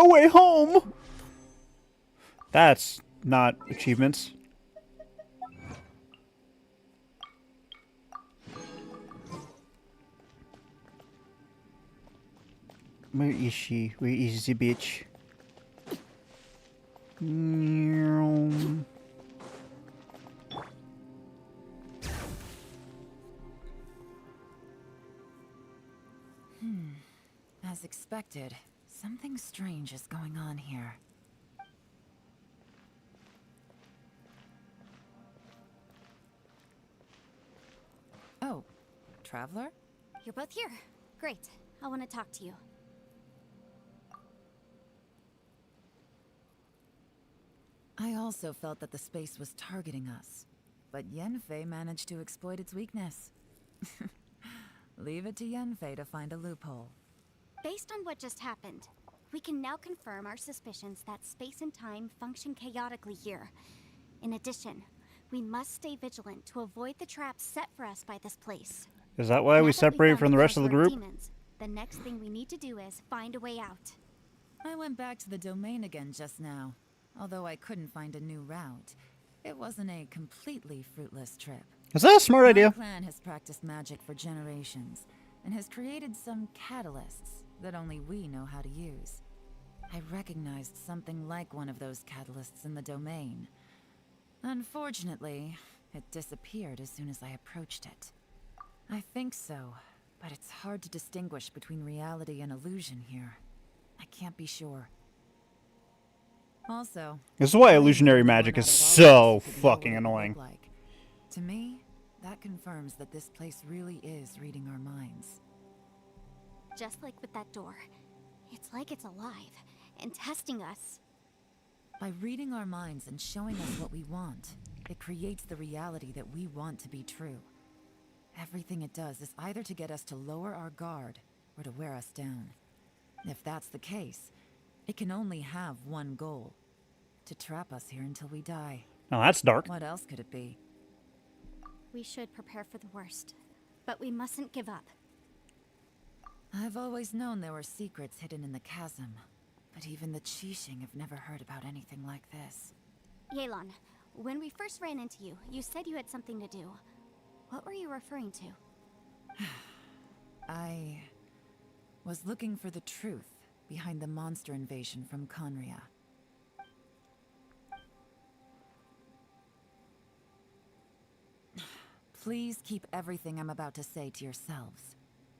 my way home. That's not achievements. Where is she? Where is the bitch? As expected, something strange is going on here. Oh, Traveler? You're both here. Great. I want to talk to you. I also felt that the space was targeting us, but Yenfei managed to exploit its weakness. Leave it to Yenfei to find a loophole. Based on what just happened, we can now confirm our suspicions that space and time function chaotically here. In addition, we must stay vigilant to avoid the traps set for us by this place. Is that why we separated from the rest of the group? Demons, the next thing we need to do is find a way out. I went back to the domain again just now. Although I couldn't find a new route, it wasn't a completely fruitless trip. Is that a smart idea? My clan has practiced magic for generations, and has created some catalysts that only we know how to use. I recognized something like one of those catalysts in the domain. Unfortunately, it disappeared as soon as I approached it. I think so, but it's hard to distinguish between reality and illusion here. I can't be sure. Also, this is why illusionary magic is so fucking annoying. To me, that confirms that this place really is reading our minds. Just like with that door, it's like it's alive and testing us. By reading our minds and showing us what we want, it creates the reality that we want to be true. Everything it does is either to get us to lower our guard or to wear us down. If that's the case, it can only have one goal: to trap us here until we die. Oh, that's dark. What else could it be? We should prepare for the worst, but we mustn't give up. I've always known there were secrets hidden in the Kazm, but even the Qixing have never heard about anything like this. Yelan, when we first ran into you, you said you had something to do. What were you referring to? I was looking for the truth behind the monster invasion from Conria. Please keep everything I'm about to say to yourselves.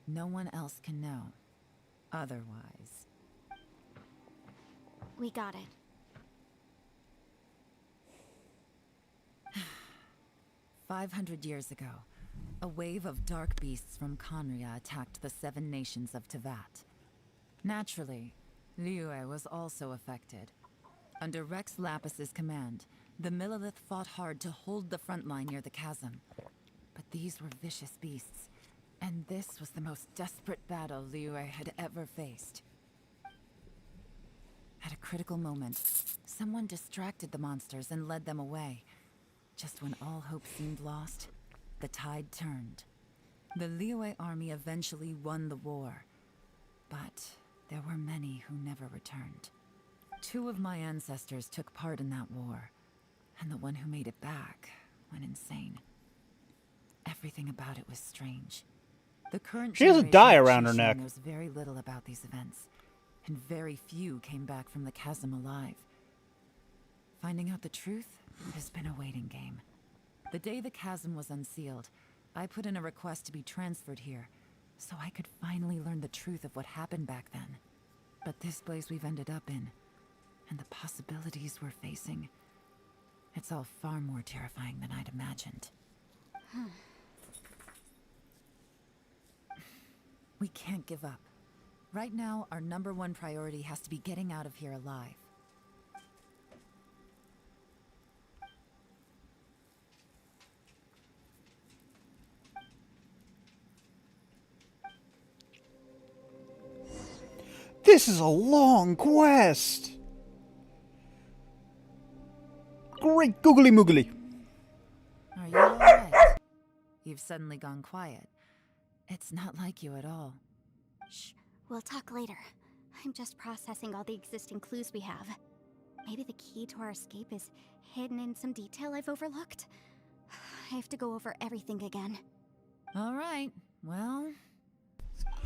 No one else can know. Otherwise... We got it. 500 years ago, a wave of dark beasts from Conria attacked the 7 nations of Tevat. Naturally, Liyue was also affected. Under Rex Lapis's command, the Millelith fought hard to hold the front line near the chasm. But these were vicious beasts, and this was the most desperate battle Liyue had ever faced. At a critical moment, someone distracted the monsters and led them away. Just when all hope seemed lost, the tide turned. The Liyue army eventually won the war, but there were many who never returned. 2 of my ancestors took part in that war, and the one who made it back went insane. Everything about it was strange. The current She has a generation dye of around her Qixing neck. knows very little about these events, and very few came back from the chasm alive. Finding out the truth has been a waiting game. The day the chasm was unsealed, I put in a request to be transferred here, so I could finally learn the truth of what happened back then. But this place we've ended up in, and the possibilities we're facing, it's all far more terrifying than I'd imagined. We can't give up. Right now, our #1 priority has to be getting out of here alive. This is a long quest. Great googly moogly. Are you alright? You've suddenly gone quiet. It's not like you at all. Shh. We'll talk later. I'm just processing all the existing clues we have. Maybe the key to our escape is hidden in some detail I've overlooked. I have to go over everything again. All right, well...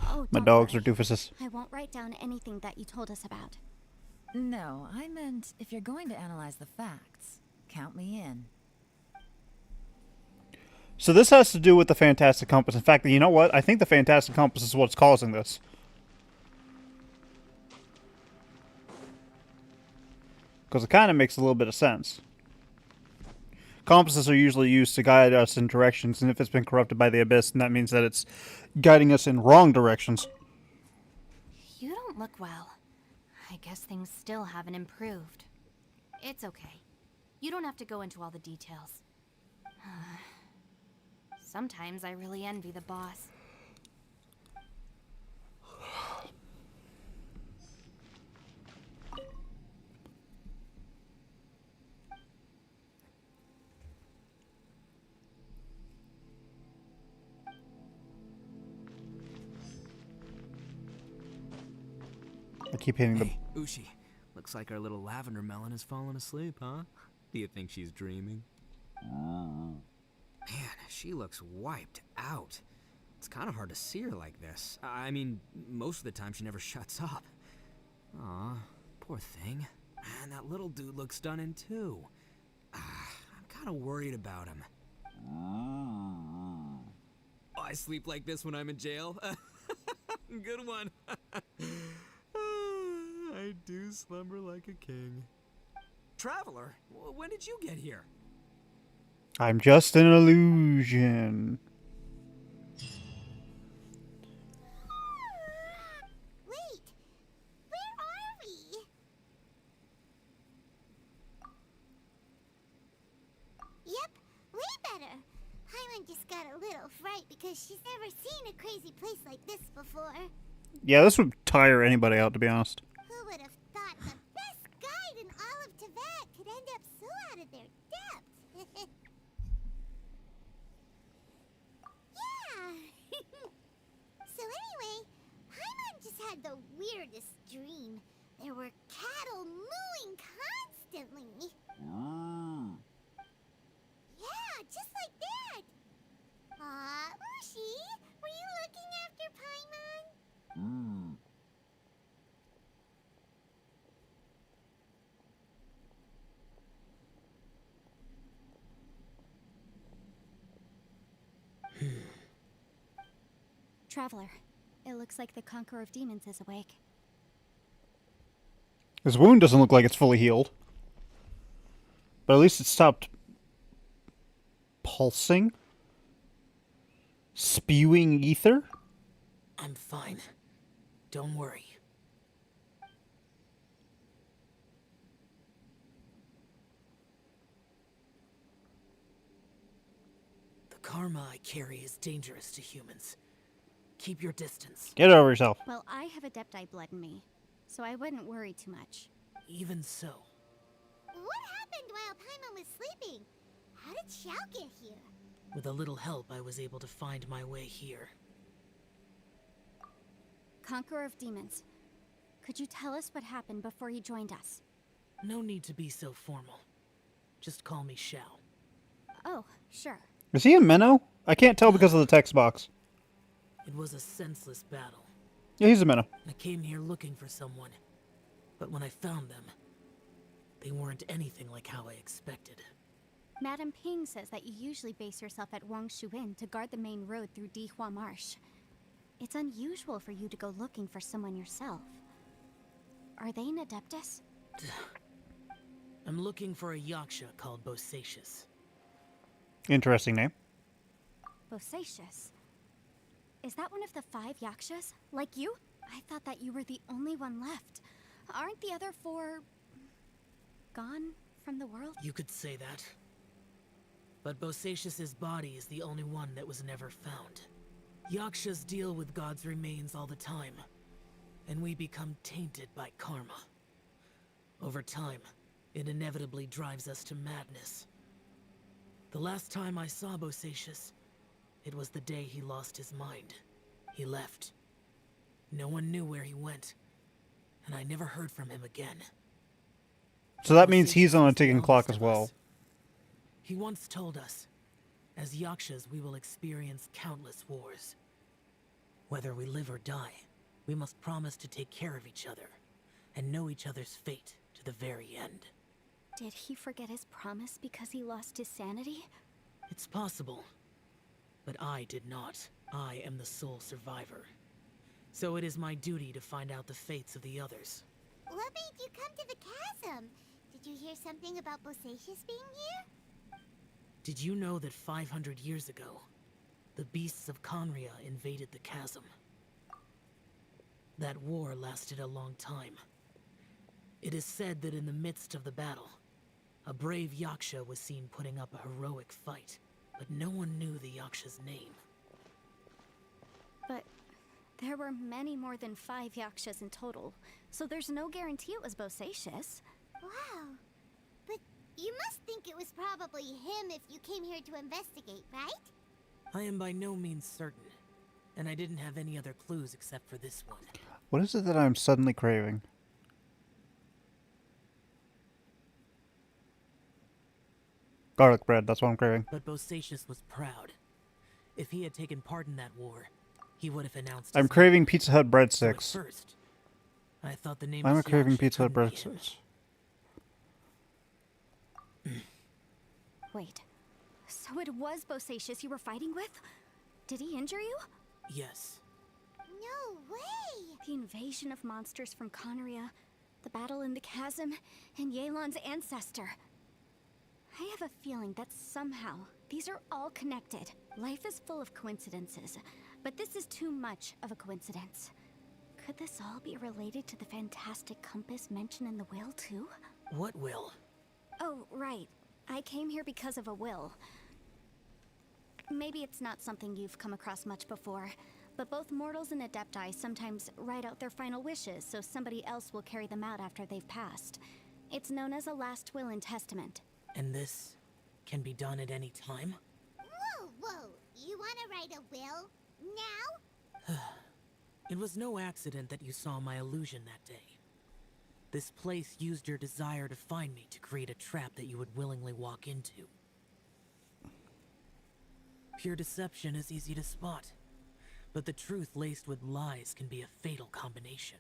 Oh, My don't dogs worry. are doofuses. I won't write down anything that you told us about. No, I meant if you're going to analyze the facts, count me in. So this has to do with the Fantastic Compass. In fact, you know what? I think the Fantastic Compass is what's causing this. Because it kind of makes a little bit of sense. Compasses are usually used to guide us in directions, and if it's been corrupted by the Abyss, then that means that it's guiding us in wrong directions. You don't look well. I guess things still haven't improved. It's okay. You don't have to go into all the details. Sometimes I really envy the boss. I keep hitting the... Hey, Ushi. Looks like our little lavender melon has fallen asleep, huh? Do you think she's dreaming? Man, she looks wiped out. It's kind of hard to see her like this. I mean, most of the time she never shuts up. Aw, poor thing. Man, that little dude looks stunning too. I'm kind of worried about him. Oh, I sleep like this when I'm in jail? Good one. I do slumber like a king. Traveler, when did you get here? I'm just an illusion. Wait! Where are we? Yep, way better. Paimon just got a little fright because she's never seen a crazy place like this before. Yeah, this would tire anybody out, to be honest. Who would have thought the best guide in all of Tibet could end up so out of their depth? Yeah! So anyway, Paimon just had the weirdest dream. There were cattle mooing constantly. Yeah, just like that. Aw, Ushi, were you looking after Paimon? Traveler, it looks like the Conqueror of Demons is awake. His wound doesn't look like it's fully healed. But at least it stopped pulsing? Spewing ether? I'm fine. Don't worry. The karma I carry is dangerous to humans. Keep your distance. Get over yourself. Well, I have Adepti blood in me, so I wouldn't worry too much. Even so, What happened while Paimon was sleeping? How did Xiao get here? with a little help, I was able to find my way here. Conqueror of Demons, could you tell us what happened before you joined us? No need to be so formal. Just call me Xiao. Oh, sure. Is he a minnow? I can't tell because of the text box. It was a senseless battle. Yeah, he's a minnow. I came here looking for someone, but when I found them, they weren't anything like how I expected. Madame Ping says that you usually base yourself at Wangshu Inn to guard the main road through Dihua Marsh. It's unusual for you to go looking for someone yourself. Are they an Adeptus? I'm looking for a Yaksha called Bosacius. Interesting name. Bosacius? Is that one of the 5 Yakshas? Like you? I thought that you were the only one left. Aren't the other 4... gone from the world? You could say that. But Bosacius's body is the only one that was never found. Yakshas deal with God's remains all the time, and we become tainted by karma. Over time, it inevitably drives us to madness. The last time I saw Bosacius, it was the day he lost his mind. He left. No one knew where he went, and I never heard from him again. So that means Bosacius he's on a was the ticking clock eldest as of well. us. He once told us, as Yakshas we will experience countless wars. Whether we live or die, we must promise to take care of each other, and know each other's fate to the very end. Did he forget his promise because he lost his sanity? It's possible, but I did not. I am the sole survivor. So it is my duty to find out the fates of the others. What made you come to the chasm? Did you hear something about Bosacius being here? Did you know that 500 years ago, the beasts of Conria invaded the chasm? That war lasted a long time. It is said that in the midst of the battle, a brave Yaksha was seen putting up a heroic fight, but no one knew the Yaksha's name. But there were many more than 5 Yakshas in total, so there's no guarantee it was Bosacius. Wow. But you must think it was probably him if you came here to investigate, right? I am by no means certain, and I didn't have any other clues except for this one. What is it that I'm suddenly craving? Garlic bread, that's what I'm craving. But Bosacius was proud. If he had taken part in that war, he would have announced I'm his craving name. Pizza Hut So at breadsticks. first, I thought the name Why am I was craving Yaksha Pizza Hut couldn't be him. breadsticks? Wait, so it was Bosacius you were fighting with? Did he injure you? Yes. No way! The invasion of monsters from Conria, the battle in the chasm, and Yelan's ancestor. I have a feeling that somehow these are all connected. Life is full of coincidences, but this is too much of a coincidence. Could this all be related to the fantastic compass mentioned in the will, too? What will? Oh, right. I came here because of a will. Maybe it's not something you've come across much before, but both mortals and adepti sometimes write out their final wishes so somebody else will carry them out after they've passed. It's known as a last will and testament. And this can be done at any time? Whoa, whoa! You wanna write a will? Now? It was no accident that you saw my illusion that day. This place used your desire to find me to create a trap that you would willingly walk into. Pure deception is easy to spot, but the truth laced with lies can be a fatal combination.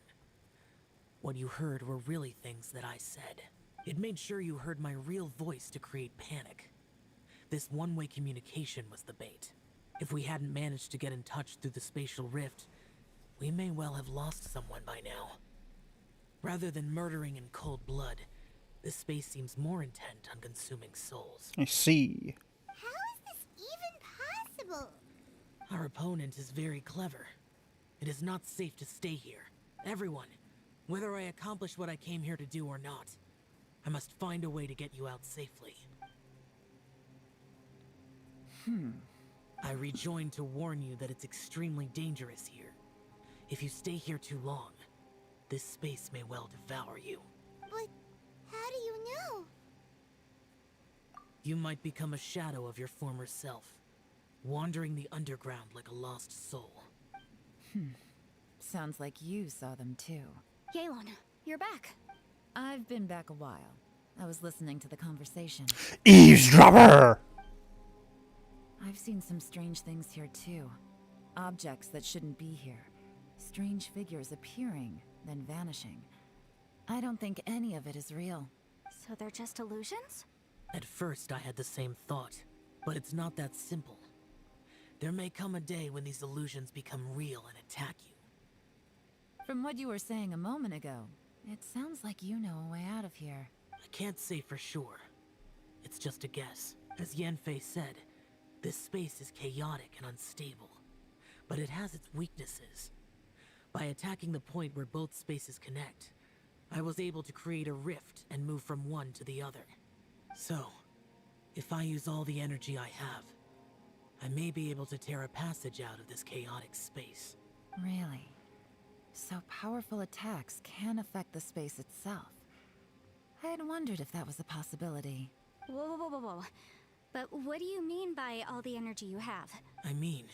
What you heard were really things that I said. It made sure you heard my real voice to create panic. This one-way communication was the bait. If we hadn't managed to get in touch through the spatial rift, we may well have lost someone by now. Rather than murdering in cold blood, this space seems more intent on consuming souls. I see. How is this even possible? Our opponent is very clever. It is not safe to stay here. Everyone, whether I accomplish what I came here to do or not, I must find a way to get you out safely. I rejoined to warn you that it's extremely dangerous here. If you stay here too long, this space may well devour you. But how do you know? You might become a shadow of your former self, wandering the underground like a lost soul. Sounds like you saw them too. Yelan, you're back. I've been back a while. I was listening to the conversation. Eavesdropper! I've seen some strange things here too. Objects that shouldn't be here. Strange figures appearing, then vanishing. I don't think any of it is real. So they're just illusions? At first, I had the same thought, but it's not that simple. There may come a day when these illusions become real and attack you. From what you were saying a moment ago, it sounds like you know a way out of here. I can't say for sure. It's just a guess. As Yanfei said, this space is chaotic and unstable, but it has its weaknesses. By attacking the point where both spaces connect, I was able to create a rift and move from one to the other. So, if I use all the energy I have, I may be able to tear a passage out of this chaotic space. Really? So powerful attacks can affect the space itself. I had wondered if that was a possibility. Whoa, whoa, whoa, whoa. But what do you mean by all the energy you have? I mean,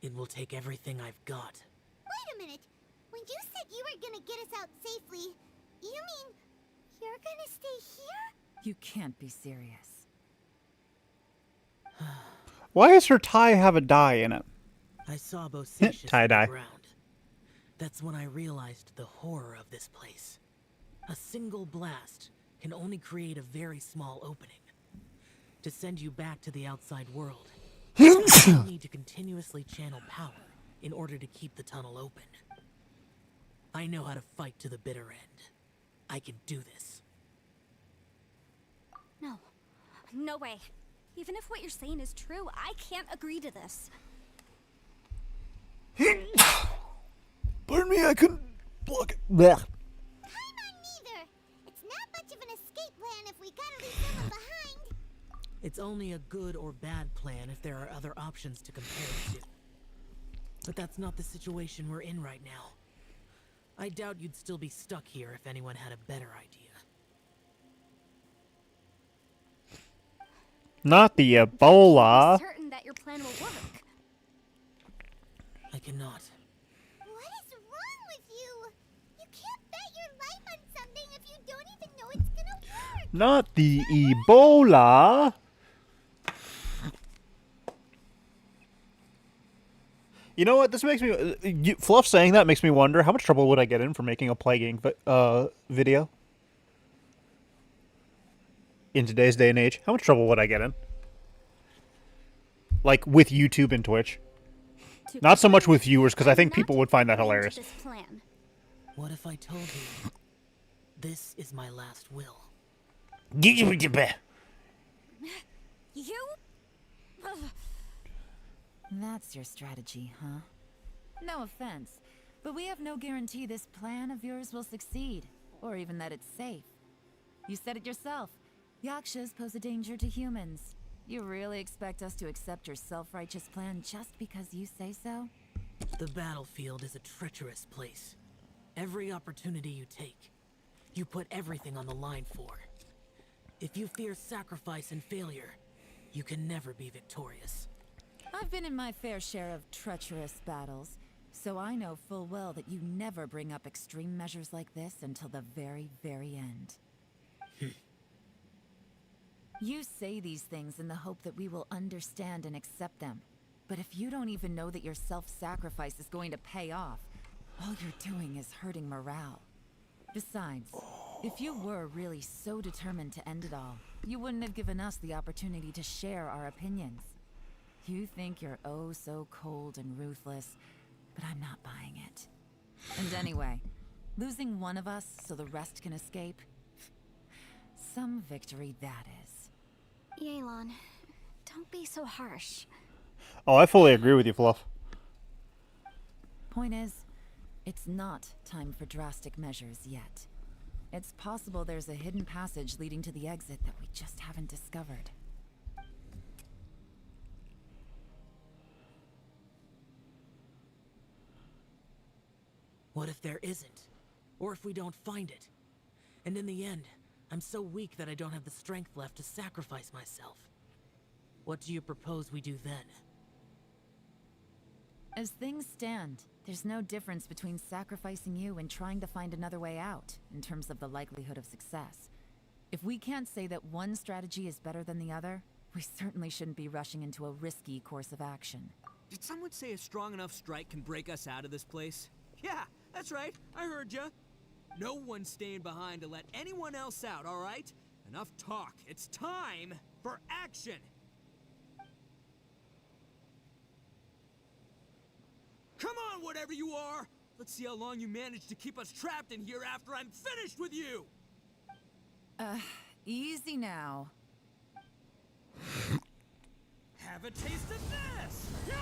it will take everything I've got. Wait a minute. When you said you were gonna get us out safely, you mean you're gonna stay here? You can't be serious. Why does her tie have a dye in it? I saw Bosacius Tie-dye. on the ground. That's when I realized the horror of this place. A single blast can only create a very small opening. To send you back to the outside world, you need to continuously channel power in order to keep the tunnel open. I know how to fight to the bitter end. I can do this. No. No way. Even if what you're saying is true, I can't agree to this. Pardon me, I couldn't block it. Blech. I'm on neither. It's not much of an escape plan if we gotta leave someone behind. It's only a good or bad plan if there are other options to compare it to. But that's not the situation we're in right now. I doubt you'd still be stuck here if anyone had a better idea. Not the I'm Ebola. certain that your plan will work. I cannot. What is wrong with you? You can't bet your life on something if you don't even know it's gonna work. Not the Ebola. You know what? This makes me... Fluff saying that makes me wonder, how much trouble would I get in for making a plaguing video? In today's day and age, how much trouble would I get in? Like, with YouTube and Twitch. Not so much with viewers, because I think people would find that hilarious. This plan. What if I told you this is my last will? You? Ugh. That's your strategy, huh? No offense, but we have no guarantee this plan of yours will succeed, or even that it's safe. You said it yourself. Yakshas pose a danger to humans. You really expect us to accept your self-righteous plan just because you say so? The battlefield is a treacherous place. Every opportunity you take, you put everything on the line for. If you fear sacrifice and failure, you can never be victorious. I've been in my fair share of treacherous battles, so I know full well that you never bring up extreme measures like this until the very, very end. You say these things in the hope that we will understand and accept them. But if you don't even know that your self-sacrifice is going to pay off, all you're doing is hurting morale. Besides, if you were really so determined to end it all, you wouldn't have given us the opportunity to share our opinions. You think you're oh so cold and ruthless, but I'm not buying it. And anyway, losing one of us so the rest can escape? Some victory that is. Yelan, don't be so harsh. Oh, I fully agree with you, Fluff. Point is, it's not time for drastic measures yet. It's possible there's a hidden passage leading to the exit that we just haven't discovered. What if there isn't? Or if we don't find it? And in the end, I'm so weak that I don't have the strength left to sacrifice myself. What do you propose we do then? As things stand, there's no difference between sacrificing you and trying to find another way out, in terms of the likelihood of success. If we can't say that one strategy is better than the other, we certainly shouldn't be rushing into a risky course of action. Did someone say a strong enough strike can break us out of this place? Yeah, that's right. I heard ya. No one's staying behind to let anyone else out, all right? Enough talk. It's time for action. Come on, whatever you are. Let's see how long you manage to keep us trapped in here after I'm finished with you. Easy now. Have a taste of this. Yeah!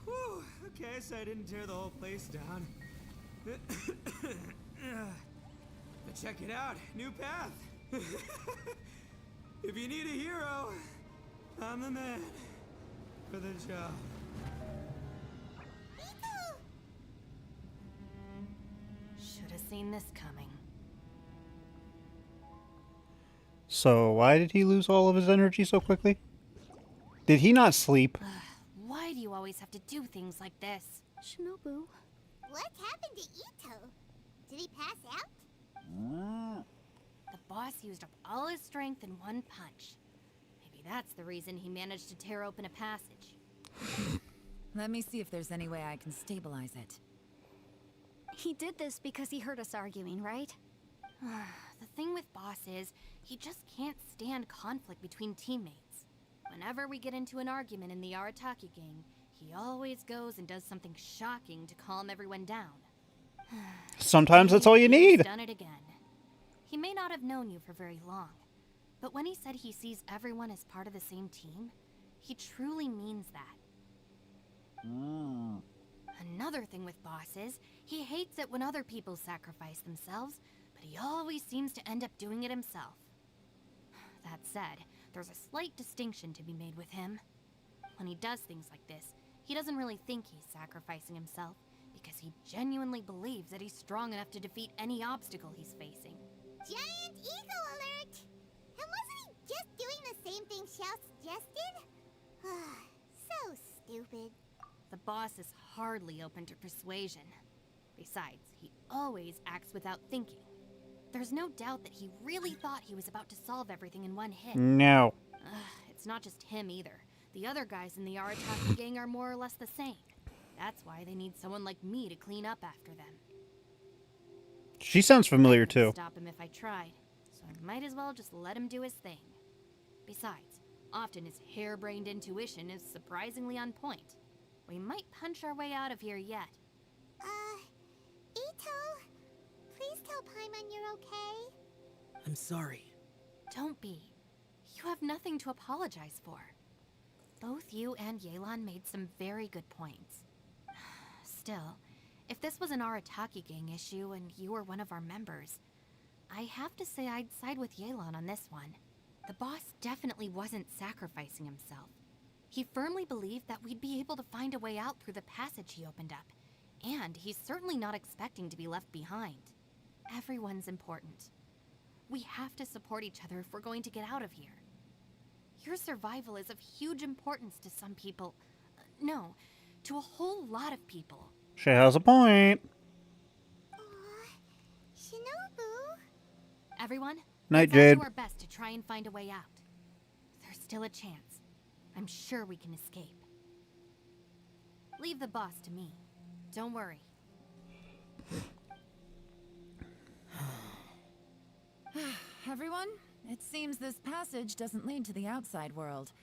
Whew, okay, so I didn't tear the whole place down. But check it out, new path. If you need a hero, I'm the man for the job. Should have seen this coming. So why did he lose all of his energy so quickly? Did he not sleep? Why do you always have to do things like this? Shinobu, What happened to Ito? Did he pass out? The boss used up all his strength in one punch. Maybe that's the reason he managed to tear open a passage. Let me see if there's any way I can stabilize it. he did this because he heard us arguing, right? The thing with Boss is, he just can't stand conflict between teammates. Whenever we get into an argument in the Arataki gang, he always goes and does something shocking to calm everyone down. Sometimes that's all you He's need. done it again. He may not have known you for very long, but when he said he sees everyone as part of the same team, he truly means that. Another thing with Boss is, he hates it when other people sacrifice themselves, but he always seems to end up doing it himself. That said, there's a slight distinction to be made with him. When he does things like this, he doesn't really think he's sacrificing himself, because he genuinely believes that he's strong enough to defeat any obstacle he's facing. Giant eagle alert! And wasn't he just doing the same thing Xiao suggested? So stupid. The boss is hardly open to persuasion. Besides, he always acts without thinking. There's no doubt that he really thought he was about to solve everything in one hit. No. It's not just him either. The other guys in the Arataki gang are more or less the same. That's why they need someone like me to clean up after them. She sounds familiar I couldn't too. stop him if I tried, so I might as well just let him do his thing. Besides, often his harebrained intuition is surprisingly on point. We might punch our way out of here yet. Ito, please tell Paimon you're okay. I'm sorry. Don't be. You have nothing to apologize for. Both you and Yelan made some very good points. Still, if this was an Arataki gang issue and you were one of our members, I have to say I'd side with Yelan on this one. The boss definitely wasn't sacrificing himself. He firmly believed that we'd be able to find a way out through the passage he opened up, and he's certainly not expecting to be left behind. Everyone's important. We have to support each other if we're going to get out of here. Your survival is of huge importance to some people. No, to a whole lot of people. She has a point. Shinobu? Everyone, Night, let's all Jade. do our best to try and find a way out. There's still a chance. I'm sure we can escape. Leave the boss to me. Don't worry. Everyone, it seems this passage doesn't lead to the outside world,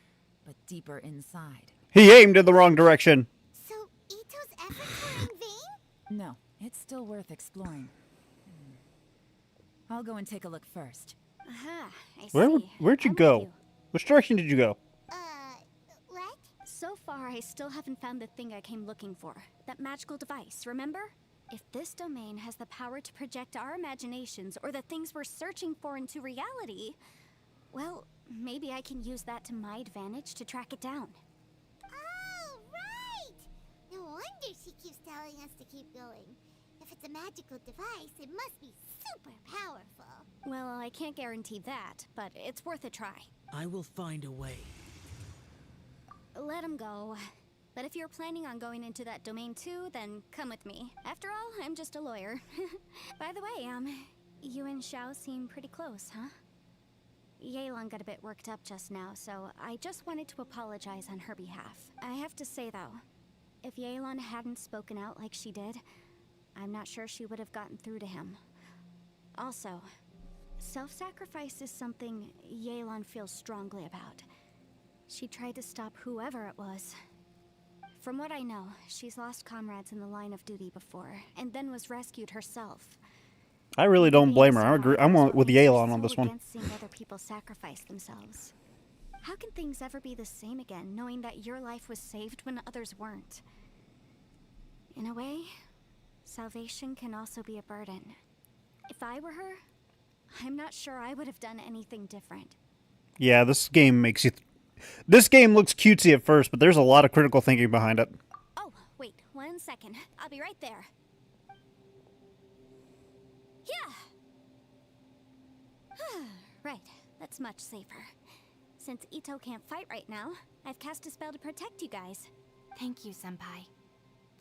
but deeper inside. He aimed in the wrong direction. So Ito's efforts were in vain? No, it's still worth exploring. I'll go and take a look first. Aha, I Where'd see. you I'm with go? you. Which direction did you go? What? So far, I still haven't found the thing I came looking for. That magical device, remember? If this domain has the power to project our imaginations or the things we're searching for into reality, well, maybe I can use that to my advantage to track it down. Oh, right! No wonder she keeps telling us to keep going. If it's a magical device, it must be super powerful. Well, I can't guarantee that, but it's worth a try. I will find a way. Let him go. But if you're planning on going into that domain too, then come with me. After all, I'm just a lawyer. By the way, you and Xiao seem pretty close, huh? Yelan got a bit worked up just now, so I just wanted to apologize on her behalf. I have to say though, if Yelan hadn't spoken out like she did, I'm not sure she would have gotten through to him. Also, self-sacrifice is something Yelan feels strongly about. She tried to stop whoever it was. From what I know, she's lost comrades in the line of duty before, and then was rescued herself. I really don't blame her. Being I'm survivors with what makes her Yelan on so this one. against seeing other people sacrifice themselves. How can things ever be the same again, knowing that your life was saved when others weren't? In a way, salvation can also be a burden. If I were her, I'm not sure I would have done anything different. Yeah, this game makes you... This game looks cutesy at first, but there's a lot of critical thinking behind it. Oh, wait, 1 second. I'll be right there. Yeah! Right. That's much safer. Since Ito can't fight right now, I've cast a spell to protect you guys. Thank you, Senpai.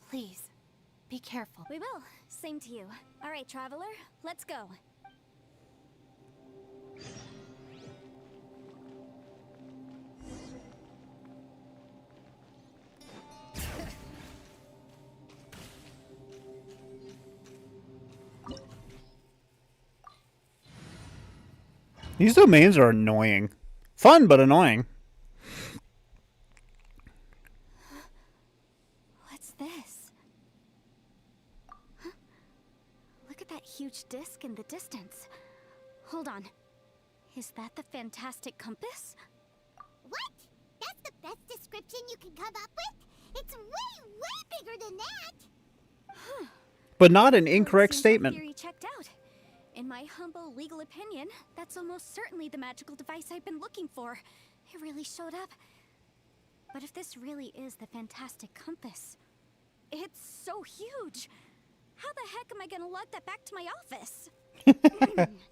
Please, be careful. We will. Same to you. Alright, Traveler, let's go. These domains are annoying. Fun, but annoying. What's this? Huh? Look at that huge disc in the distance. Hold on. Is that the fantastic compass? What? That's the best description you can come up with? It's way, way bigger than that! But not an Well, it incorrect seems my statement. theory checked out. In my humble legal opinion, that's almost certainly the magical device I've been looking for. It really showed up. But if this really is the fantastic compass, it's so huge. How the heck am I gonna lug that back to my office?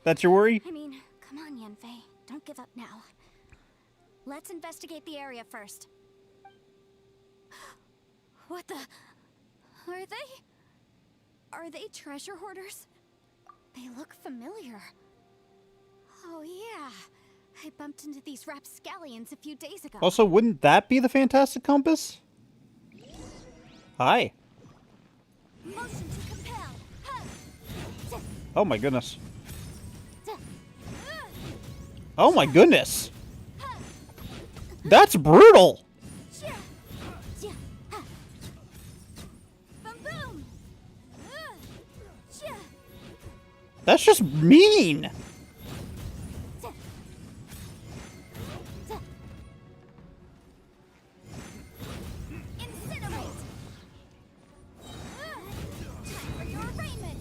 That's your worry? I mean, come on, Yanfei. Don't give up now. Let's investigate the area first. What the? Are they? Are they treasure hoarders? They look familiar. Oh yeah. I bumped into these rapscallions a few days ago. Also, wouldn't that be the fantastic compass? Hi. Motion to compel. Huh. Oh my goodness. Uh, Oh my goodness. That's brutal. yeah. Yeah. Huh. Boom boom. Yeah. That's just mean. Incinerate! Time for your arraignment!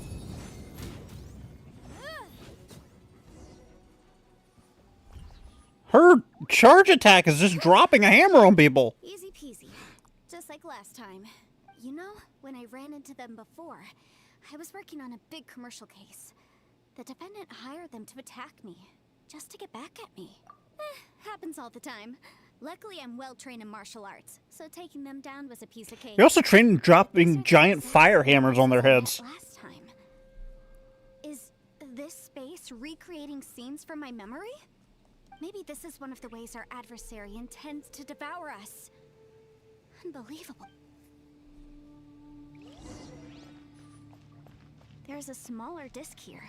Her charge attack is just dropping a hammer on people. Easy peasy. Just like last time. You know, when I ran into them before, I was working on a big commercial case. The defendant hired them to attack me, just to get back at me. Happens all the time. Luckily, I'm well trained in martial arts, so taking them down was a piece of cake. You're also trained in dropping giant fire hammers on their heads. Last time. Is this space recreating scenes from my memory? Maybe this is one of the ways our adversary intends to devour us. Unbelievable. There's a smaller disc here.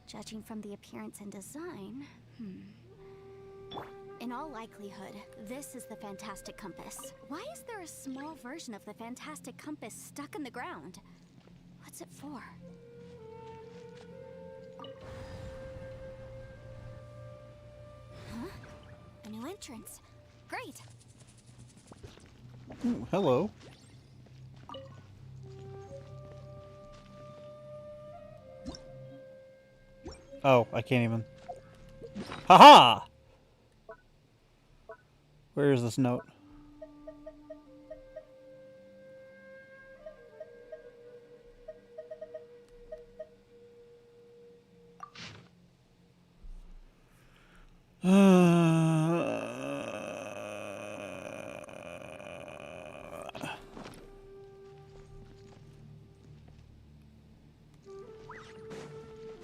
Judging from the appearance and design, in all likelihood, this is the fantastic compass. Why is there a small version of the fantastic compass stuck in the ground? What's it for? Huh? A new entrance. Great. Ooh, hello. Oh, I can't even. Haha! Where is this note?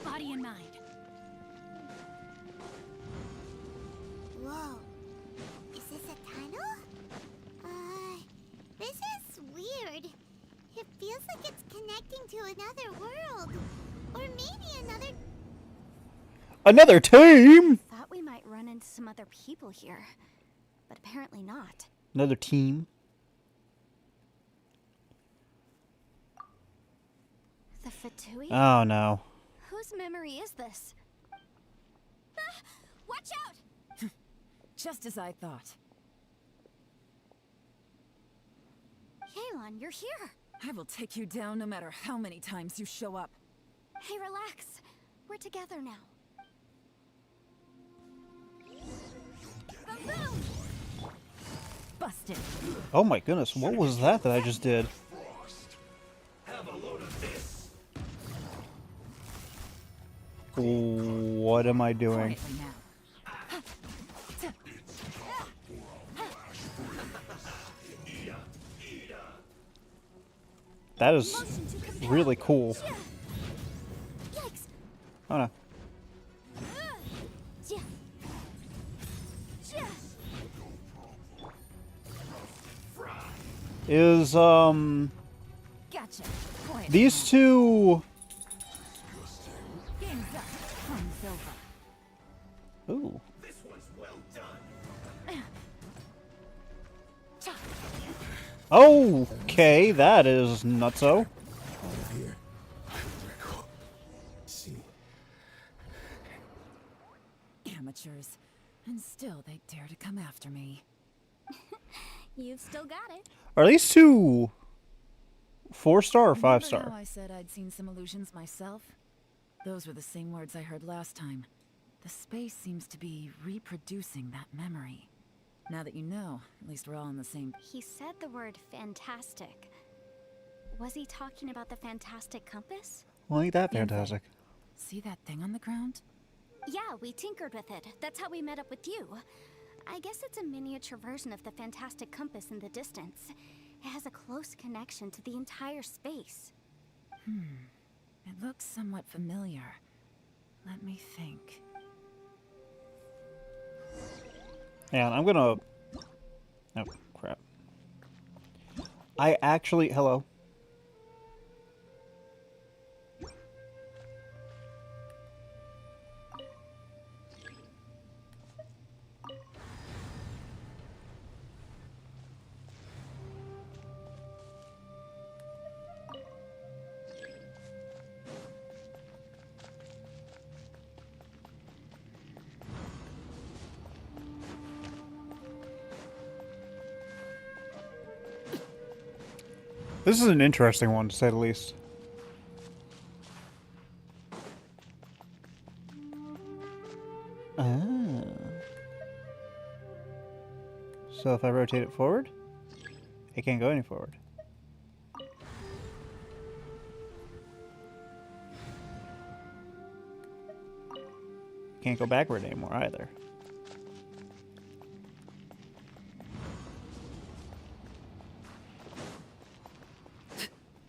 Body and mind. Whoa. Is this a tunnel? This is weird. It feels like it's connecting to another world. Or maybe Another team! Thought we might run into some other people here, but apparently not. Another team. The Fatui? Oh no. Whose memory is this? Ah, watch out! Just as I thought. Yelan, you're here. I will take you down no matter how many times you show up. Hey, relax. We're together now. Boom, boom! Busted. Oh my goodness, what was that I just did? What am I doing? Quietly now. That is Motion to compel. really cool. Yikes. Oh no. Yeah. Yeah. Is Gotcha. Quiet these down. two? Game's up. Time's over. Ooh. Okay, that is nutso. Amateurs. And still they dare to come after me. You've still got it. Are these two 4-star or Remember 5-star? how I said I'd seen some illusions myself? Those were the same words I heard last time. The space seems to be reproducing that memory. Now that you know, at least we're all on the same... He said the word fantastic. Was he talking about the fantastic compass? Well, ain't that Info. fantastic? See that thing on the ground? Yeah, we tinkered with it. That's how we met up with you. I guess it's a miniature version of the fantastic compass in the distance. It has a close connection to the entire space. It looks somewhat familiar. Let me think. And I'm gonna... Oh, crap. I actually... Hello. This is an interesting one, to say the least. Ah. So if I rotate it forward, it can't go any forward. Can't go backward anymore either.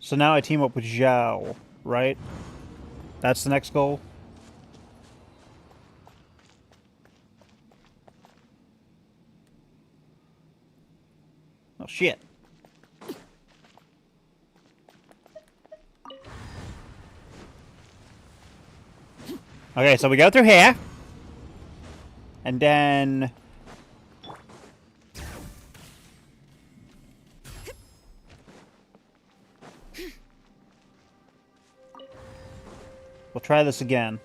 So now I team up with Zhao, right? That's the next goal? Oh, shit. Okay, so we go through here. And then... we'll try this again.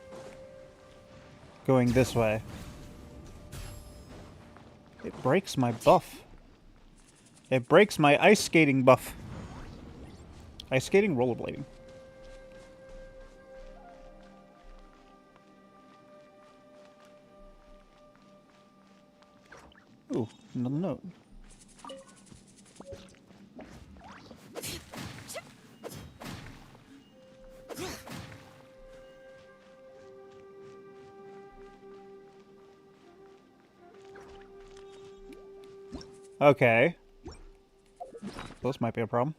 Going this way. It breaks my buff. It breaks my ice skating buff. Ice skating, rollerblading. Ooh, another note. Okay. This might be a problem.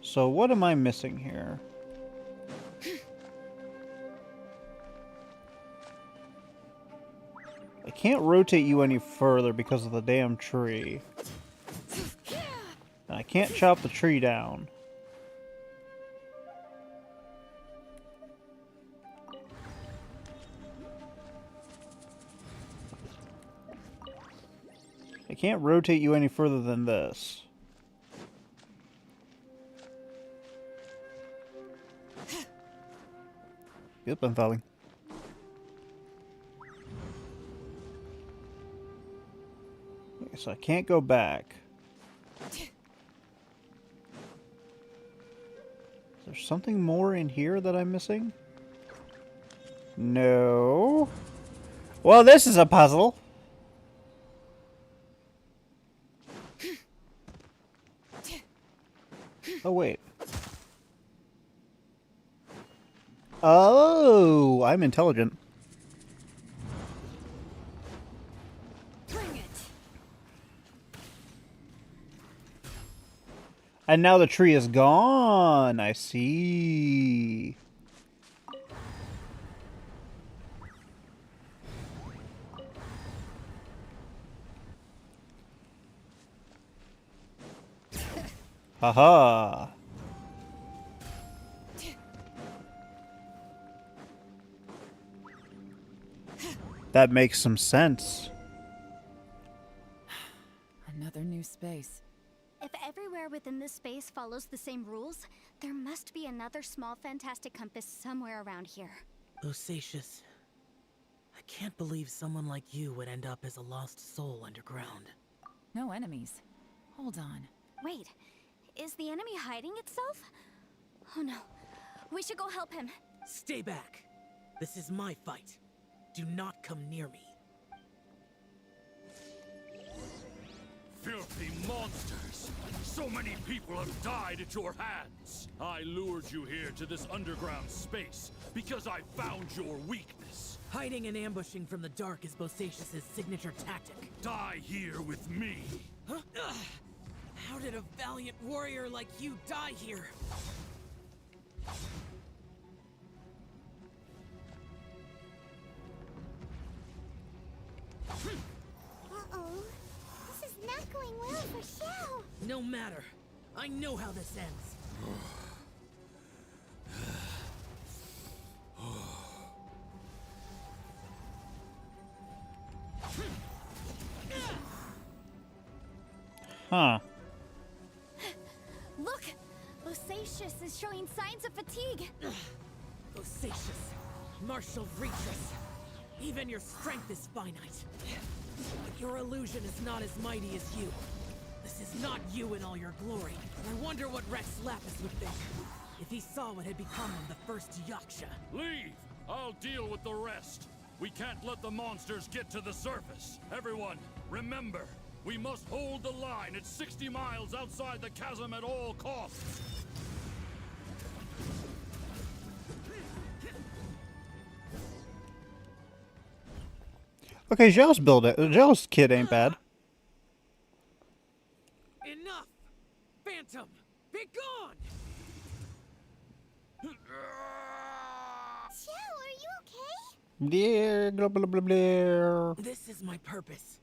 So what am I missing here? I can't rotate you any further because of the damn tree. And I can't chop the tree down. I can't rotate you any further than this. Yep, I'm falling. Okay, so I can't go back. Is there something more in here that I'm missing? No. Well, this is a puzzle. Oh, wait. Oh, I'm intelligent. Bring it. And now the tree is gone. I see. Haha. That makes some sense. Another new space. If everywhere within this space follows the same rules, there must be another small fantastic compass somewhere around here. Bosacious. I can't believe someone like you would end up as a lost soul underground. No enemies. Hold on. Wait, is the enemy hiding itself? Oh no, we should go help him. Stay back. This is my fight. Do not come near me. Filthy monsters! So many people have died at your hands! I lured you here to this underground space because I found your weakness. Hiding and ambushing from the dark is Bosacious' signature tactic. Die here with me! Huh? Ugh. How did a valiant warrior like you die here? Uh-oh. This is not going well for Xiao. No matter. I know how this ends. Huh. Look! Bosacious is showing signs of fatigue. Bosacious, martial reaches. Even your strength is finite. But your illusion is not as mighty as you. This is not you in all your glory. I wonder what Rex Lapis would think if he saw what had become of the first Yaksha. Leave! I'll deal with the rest. We can't let the monsters get to the surface. Everyone, remember, we must hold the line at 60 miles outside the chasm at all costs. Okay, Zhao's kid ain't bad. Enough! Phantom, be gone! Xiao, are you okay? Blah, blah, blah, blah, blah. This is my purpose.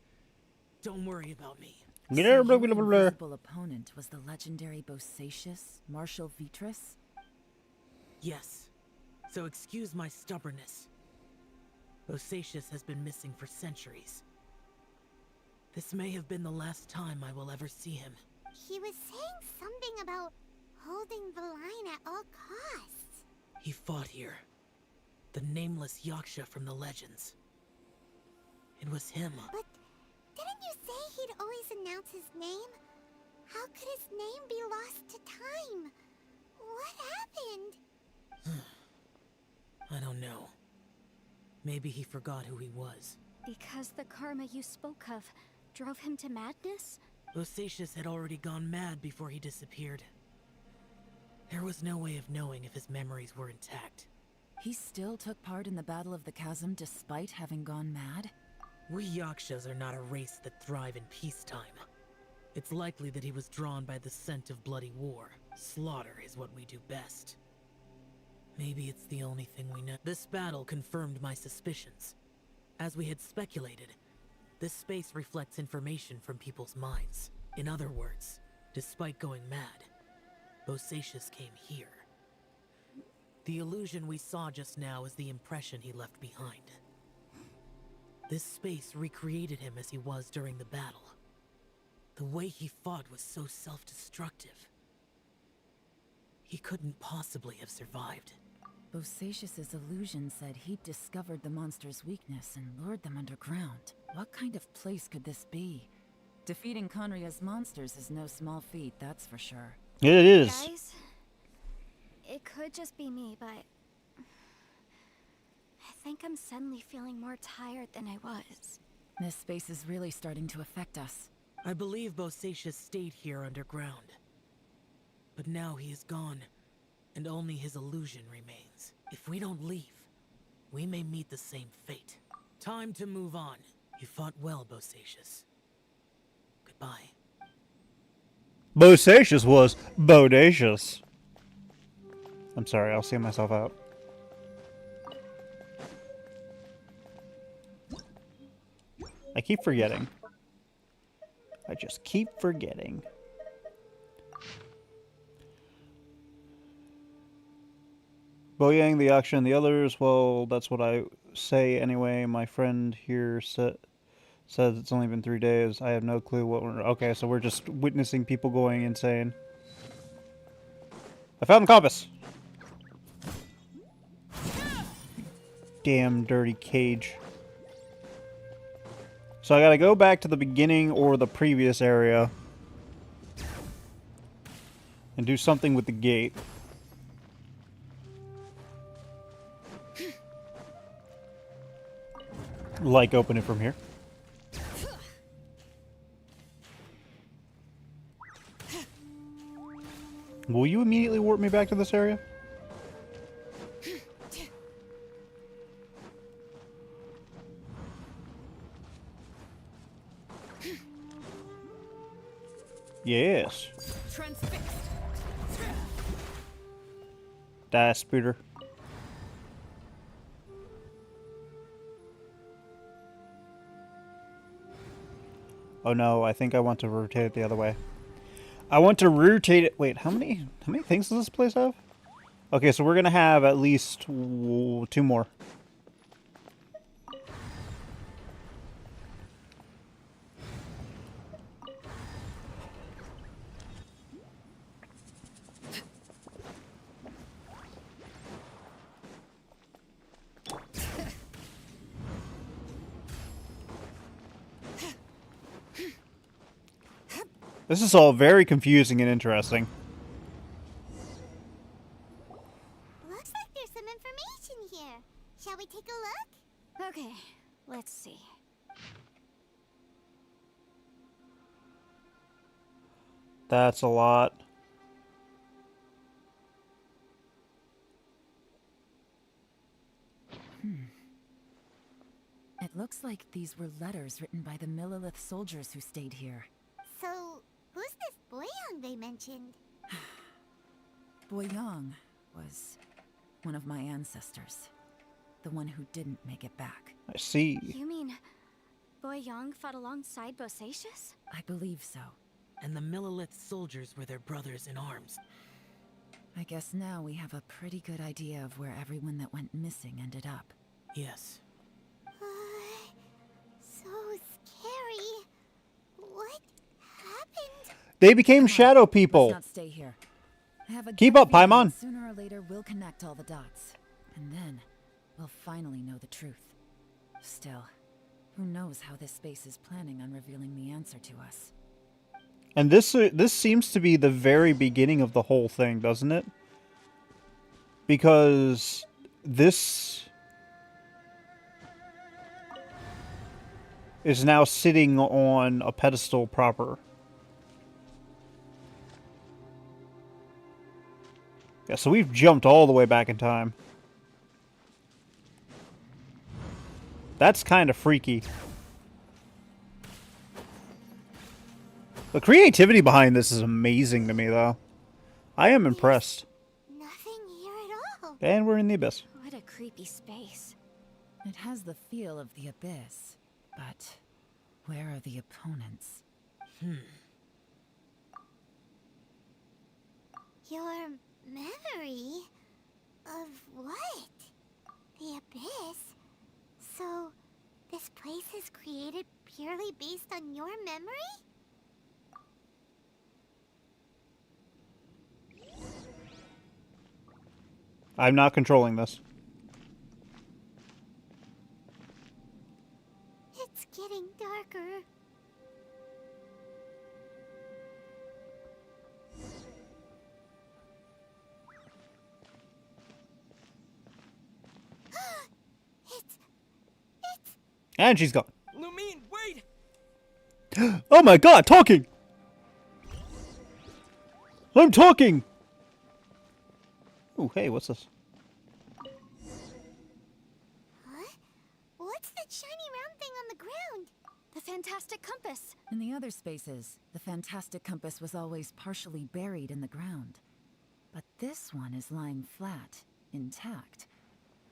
Don't worry about me. Blah, So blah, your blah, blah, blah. invisible opponent was the legendary Bosacious, Marshal Vitris? Yes. So excuse my stubbornness. Bosacious has been missing for centuries. This may have been the last time I will ever see him. He was saying something about holding the line at all costs. He fought here. The nameless Yaksha from the legends. It was him. But didn't you say he'd always announce his name? How could his name be lost to time? What happened? I don't know. Maybe he forgot who he was. Because the karma you spoke of drove him to madness? Bosacious had already gone mad before he disappeared. There was no way of knowing if his memories were intact. He still took part in the Battle of the Chasm despite having gone mad? We Yakshas are not a race that thrive in peacetime. It's likely that he was drawn by the scent of bloody war. Slaughter is what we do best. Maybe it's the only thing we know. This battle confirmed my suspicions. As we had speculated, this space reflects information from people's minds. In other words, despite going mad, Bosacious came here. The illusion we saw just now is the impression he left behind. This space recreated him as he was during the battle. The way he fought was so self-destructive. He couldn't possibly have survived. Bosacious's illusion said he'd discovered the monster's weakness and lured them underground. What kind of place could this be? Defeating Conria's monsters is no small feat, that's for sure. It is. Guys, it could just be me, but I think I'm suddenly feeling more tired than I was. This space is really starting to affect us. I believe Bosacious stayed here underground. But now he is gone, and only his illusion remains. If we don't leave, we may meet the same fate. Time to move on. You fought well, Bosacius. Goodbye. Bosacious was bodacious. I'm sorry, I'll see myself out. I keep forgetting. I just keep forgetting. Boyang, the Yaksha, and the others, well, that's what I say anyway. My friend here says it's only been 3 days. I have no clue what we're... Okay, so we're just witnessing people going insane. I found the compass! Damn dirty cage. So I gotta go back to the beginning or the previous area and do something with the gate. Like open it from here. Will you immediately warp me back to this area? Yes. Transfixed. Die, Spooter. Oh no, I think I want to rotate it the other way. I want to rotate it. Wait, how many things does this place have? Okay, so we're gonna have at least 2 more. This is all very confusing and interesting. Looks like there's some information here. Shall we take a look? Okay, let's see. That's a lot. It looks like these were letters written by the Millilith soldiers who stayed here. So, who's this Boyang they mentioned? Boyang was one of my ancestors. The one who didn't make it back. I see. You mean Boyang fought alongside Bosacius? I believe so. And the Millilith soldiers were their brothers in arms. I guess now we have a pretty good idea of where everyone that went missing ended up. Yes. So scary. What happened? They became shadow people. Let's not stay here. I have a Keep gut up, feeling Paimon. that sooner or later we'll connect all the dots. And then we'll finally know the truth. Still, who knows how this space is planning on revealing the answer to us. And this seems to be the very beginning of the whole thing, doesn't it? Because this is now sitting on a pedestal proper. Yeah, so we've jumped all the way back in time. That's kind of freaky. The creativity behind this is amazing to me, though. I am impressed. Nothing here at all. And we're in the abyss. What a creepy space. It has the feel of the abyss, but where are the opponents? Your memory of what? The abyss? So, this place is created purely based on your memory? I'm not controlling this. It's getting darker. And she's gone. Lumine, wait! Oh my god, talking! I'm talking! Ooh, hey, what's this? Huh? What's that shiny round thing on the ground? The fantastic compass. In the other spaces, the fantastic compass was always partially buried in the ground. But this one is lying flat, intact,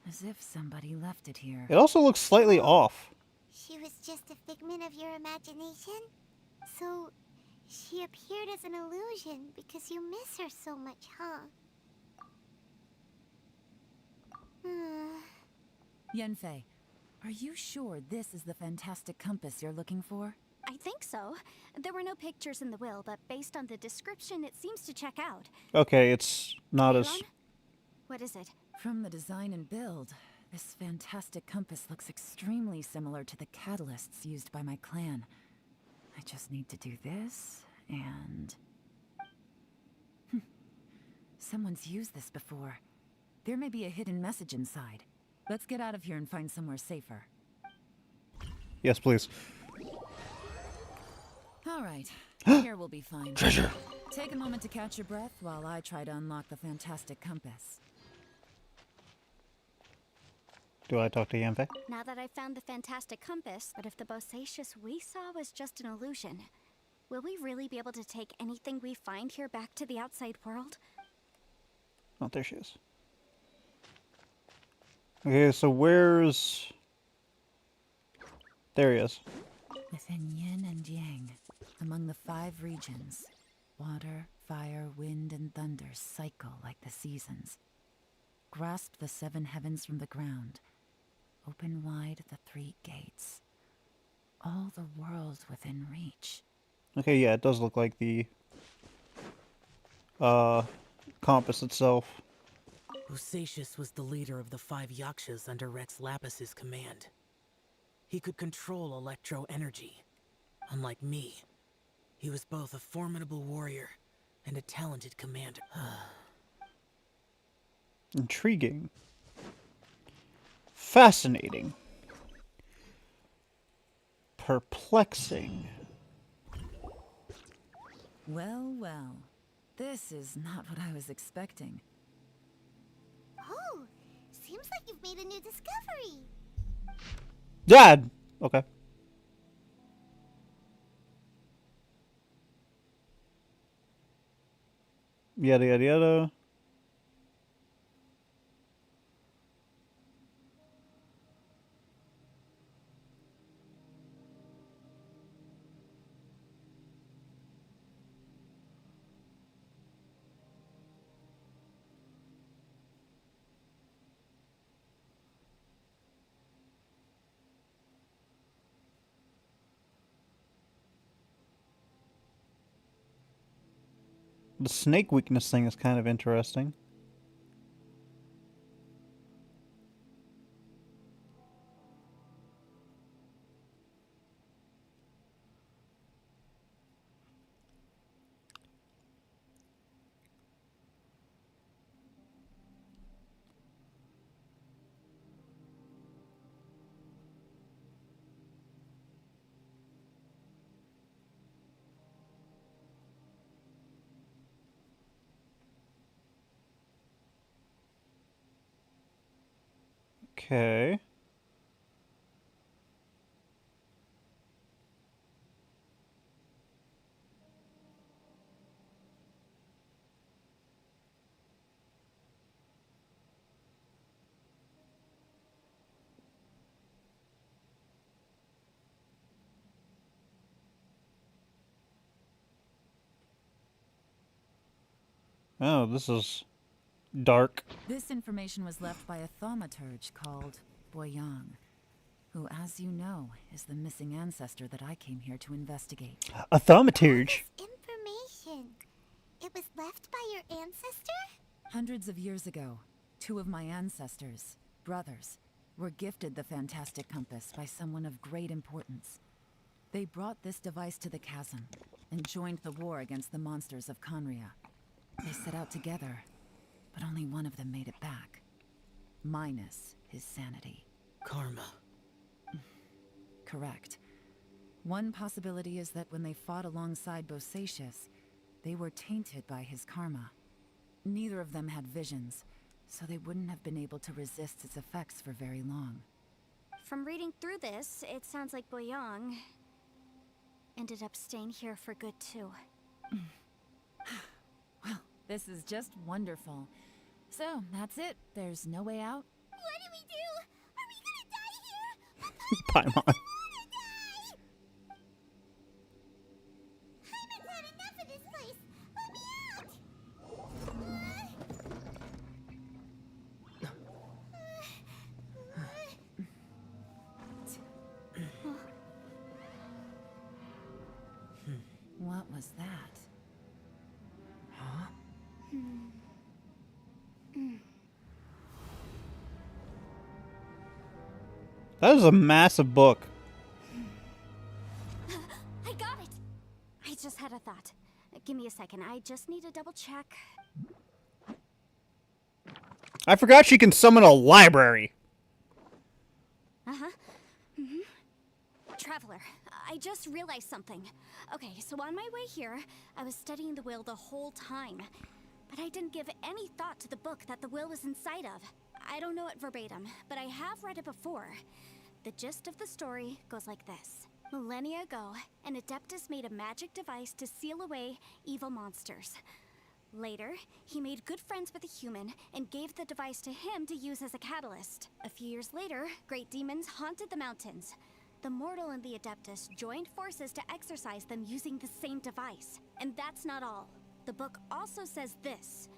as if somebody left it here. It also looks slightly off. She was just a figment of your imagination? So, she appeared as an illusion because you miss her so much, huh? Yenfei, are you sure this is the fantastic compass you're looking for? I think so. There were no pictures in the will, but based on the description, it seems to check out. Okay, it's not as... Elon? What is it? From the design and build, this fantastic compass looks extremely similar to the catalysts used by my clan. I just need to do this, and... Someone's used this before. There may be a hidden message inside. Let's get out of here and find somewhere safer. Yes, please. All right, here we'll be fine. Treasure! Take a moment to catch your breath while I try to unlock the fantastic compass. Do I talk to Yanfei? Now that I've found the fantastic compass, but if the Bosacious we saw was just an illusion, will we really be able to take anything we find here back to the outside world? Oh, there she is. Okay, so where's... There he is. Within yin and yang, among the 5 regions, water, fire, wind, and thunder cycle like the seasons. Grasp the 7 heavens from the ground. Open wide the 3 gates. All the worlds within reach. Okay, yeah, it does look like the compass itself. Bosacious was the leader of the 5 Yakshas under Rex Lapis's command. He could control electro energy. Unlike me, he was both a formidable warrior and a talented commander. Intriguing. Fascinating. Perplexing. Well, well. This is not what I was expecting. Oh, seems like you've made a new discovery. Dad! Okay. Yada yada yada. The snake weakness thing is kind of interesting. Okay. Oh, this is dark. This information was left by a thaumaturge called Boyang, who, as you know, is the missing ancestor that I came here to investigate. A thaumaturge. This information. It was left by your ancestor? Hundreds of years ago, 2 of my ancestors, brothers, were gifted the fantastic compass by someone of great importance. They brought this device to the Kazm and joined the war against the monsters of Conria. They set out together, but only one of them made it back. Minus his sanity. Karma. Correct. One possibility is that when they fought alongside Bosacious, they were tainted by his karma. Neither of them had visions, so they wouldn't have been able to resist its effects for very long. From reading through this, it sounds like Boyang ended up staying here for good too. Well, this is just wonderful. So, that's it. There's no way out? What do we do? Are we gonna die here? Paimon. I've had enough of this place. Let me out! What was that? Huh? That is a massive book. I got it! I just had a thought. Give me a second, I just need to double check. I forgot she can summon a library. Uh-huh. Traveler, I just realized something. Okay, so on my way here, I was studying the will the whole time. But I didn't give any thought to the book that the will was inside of. I don't know it verbatim, but I have read it before. The gist of the story goes like this. Millennia ago, an Adeptus made a magic device to seal away evil monsters. Later, he made good friends with a human and gave the device to him to use as a catalyst. A few years later, great demons haunted the mountains. The mortal and the Adeptus joined forces to exorcise them using the same device. And that's not all. The book also says this.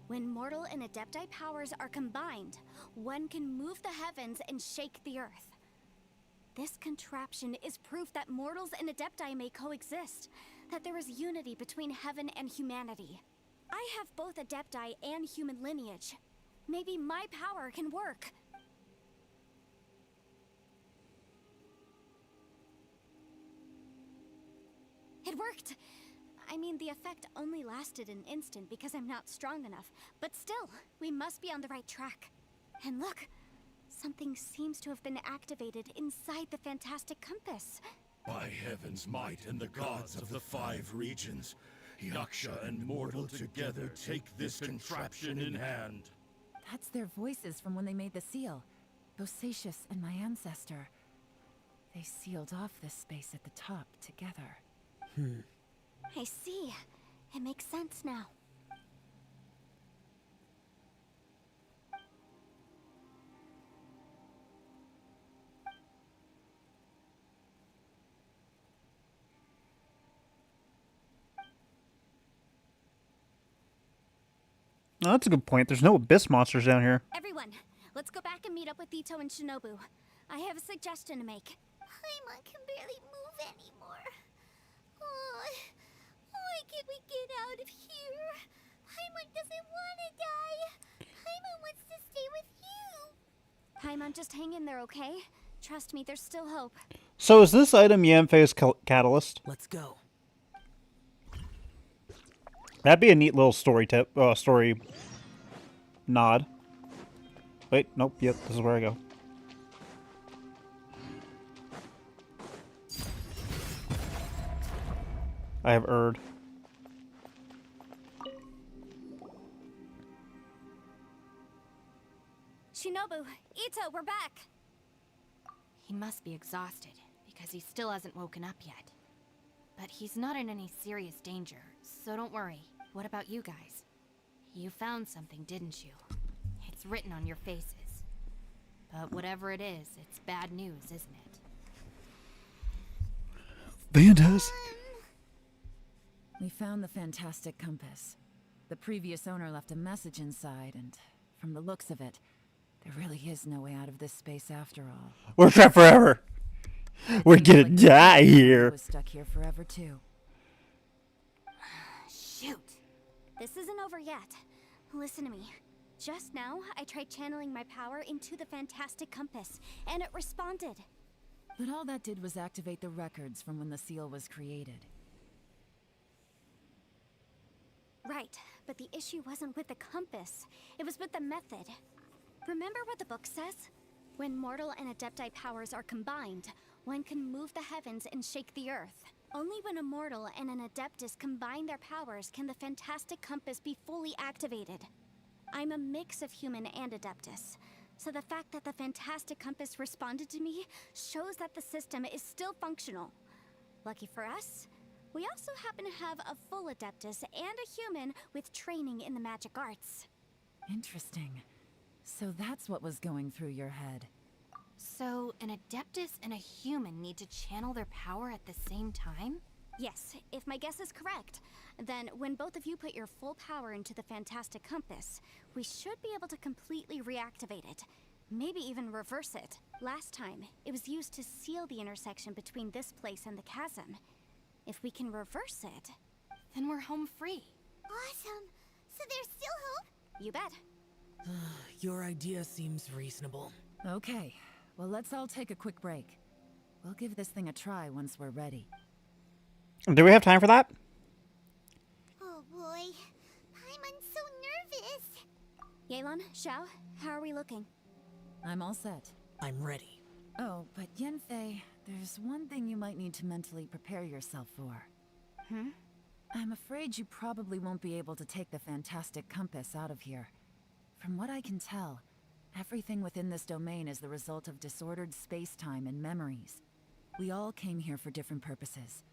When mortal and Adepti powers are combined, one can move the heavens and shake the earth. This contraption is proof that mortals and Adepti may coexist, that there is unity between heaven and humanity. I have both Adepti and human lineage. Maybe my power can work. It worked! I mean, the effect only lasted an instant because I'm not strong enough, but still, we must be on the right track. And look, something seems to have been activated inside the fantastic compass. By heaven's might and the gods of the 5 regions, Yaksha and mortal together take this contraption in hand. That's their voices from when they made the seal. Bosacius and my ancestor. They sealed off this space at the top together. I see. It makes sense now. Oh, that's a good point. There's no abyss monsters down here. Everyone, let's go back and meet up with Ito and Shinobu. I have a suggestion to make. Paimon can barely move anymore. Oh, why can't we get out of here? Paimon doesn't want to die. Paimon wants to stay with you. Paimon, just hang in there, okay? Trust me, there's still hope. So is this item Yanfei's catalyst? Let's go. That'd be a neat little story story nod. Wait, nope, yep, this is where I go. I have Erd. Shinobu, Ito, we're back! He must be exhausted, because he still hasn't woken up yet. But he's not in any serious danger, so don't worry. What about you guys? You found something, didn't you? It's written on your faces. But whatever it is, it's bad news, isn't it? Fantastic. We found the fantastic compass. The previous owner left a message inside, and from the looks of it, there really is no way out of this space after all. We're trapped forever. We're Seems gonna like die he here. was stuck here forever too. Shoot! This isn't over yet. Listen to me. Just now, I tried channeling my power into the fantastic compass, and it responded. But all that did was activate the records from when the seal was created. Right, but the issue wasn't with the compass. It was with the method. Remember what the book says? When mortal and Adepti powers are combined, one can move the heavens and shake the earth. Only when a mortal and an Adeptus combine their powers can the fantastic compass be fully activated. I'm a mix of human and Adeptus, so the fact that the Fantastic Compass responded to me shows that the system is still functional. Lucky for us, we also happen to have a full Adeptus and a human with training in the magic arts. Interesting. So that's what was going through your head. So, an Adeptus and a human need to channel their power at the same time? Yes, if my guess is correct, then when both of you put your full power into the Fantastic Compass, we should be able to completely reactivate it. Maybe even reverse it. Last time, it was used to seal the intersection between this place and the chasm. If we can reverse it... Then we're home free. Awesome. So there's still hope? You bet. Your idea seems reasonable. Okay, well let's all take a quick break. We'll give this thing a try once we're ready. Do we have time for that? Oh boy. I'm so nervous. Yelan, Xiao, how are we looking? I'm all set. I'm ready. Oh, but Yanfei, there's one thing you might need to mentally prepare yourself for. I'm afraid you probably won't be able to take the Fantastic Compass out of here. From what I can tell, everything within this domain is the result of disordered space-time and memories. We all came here for different purposes,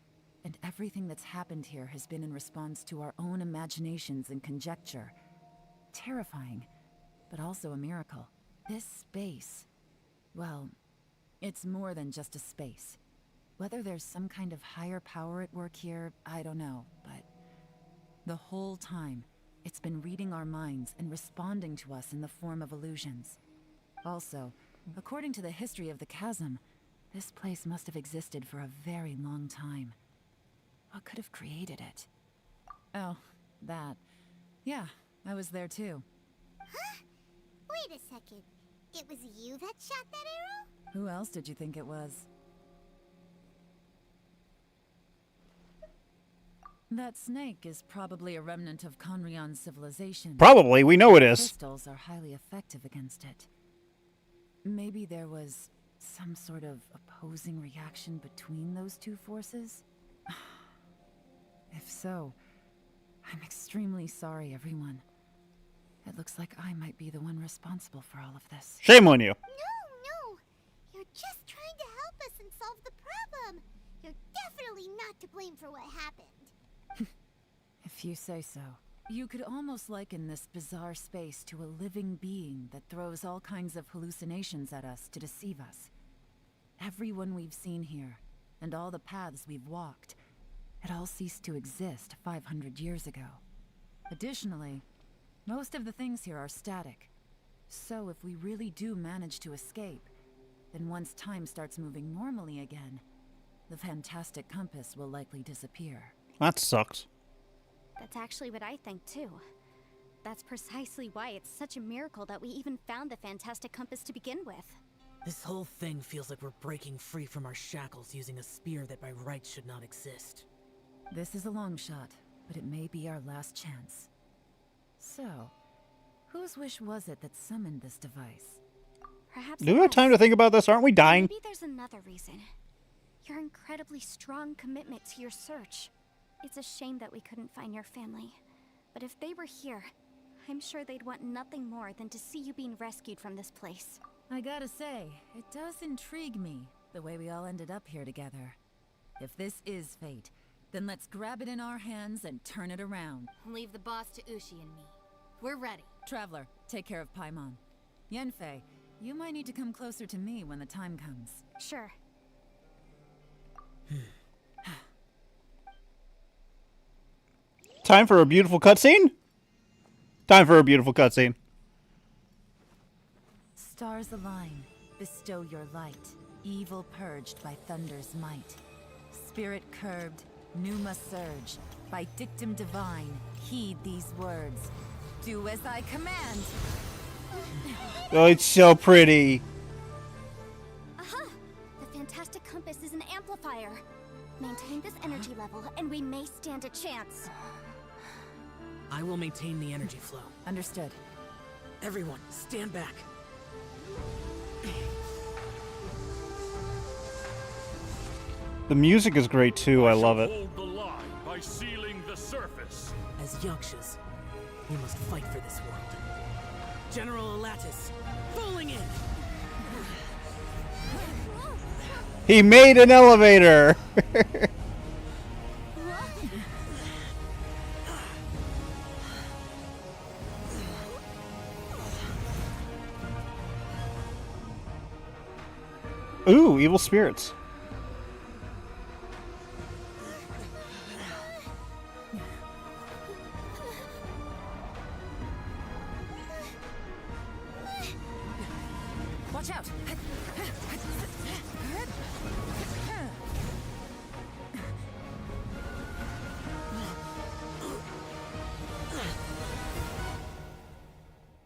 and everything that's happened here has been in response to our own imaginations and conjecture. Terrifying, but also a miracle. This space, well, it's more than just a space. Whether there's some kind of higher power at work here, I don't know, but the whole time, it's been reading our minds and responding to us in the form of illusions. Also, according to the history of the Kazm, this place must have existed for a very long time. What could have created it? Oh, that. Yeah, I was there too. Huh? Wait a second. It was you that shot that arrow? Who else did you think it was? That snake is probably a remnant of Conrion's civilization. Probably. We know it is. Crystals are highly effective against it. Maybe there was some sort of opposing reaction between those two forces? If so, I'm extremely sorry, everyone. It looks like I might be the one responsible for all of this. Shame on you. No. You're just trying to help us and solve the problem. You're definitely not to blame for what happened. If you say so. You could almost liken this bizarre space to a living being that throws all kinds of hallucinations at us to deceive us. Everyone we've seen here, and all the paths we've walked, it all ceased to exist 500 years ago. Additionally, most of the things here are static. So if we really do manage to escape, then once time starts moving normally again, the Fantastic Compass will likely disappear. That sucks. That's actually what I think too. That's precisely why it's such a miracle that we even found the Fantastic Compass to begin with. This whole thing feels like we're breaking free from our shackles using a spear that by rights should not exist. This is a long shot, but it may be our last chance. So, whose wish was it that summoned this device? Perhaps Do we have time to think about this? Aren't we dying? Maybe there's another reason. Your incredibly strong commitment to your search. It's a shame that we couldn't find your family. But if they were here, I'm sure they'd want nothing more than to see you being rescued from this place. I gotta say, it does intrigue me, the way we all ended up here together. If this is fate, then let's grab it in our hands and turn it around. Leave the boss to Ushi and me. We're ready. Traveler, take care of Paimon. Yanfei, you might need to come closer to me when the time comes. Sure. Time for a beautiful cutscene? Time for a beautiful cutscene. Stars align, bestow your light. Evil purged by thunder's might. Spirit curbed, pneuma surge. By dictum divine, heed these words. Do as I command! Oh, it's so pretty. Aha! The Fantastic Compass is an amplifier. Maintain this energy level, and we may stand a chance. I will maintain the energy flow. Understood. Everyone, stand back. The music is great too. I love it. Hold the line by sealing the surface. As Yakshas, We must fight for this world. General Alatus, falling in! He made an elevator! Ooh, evil spirits. Watch out!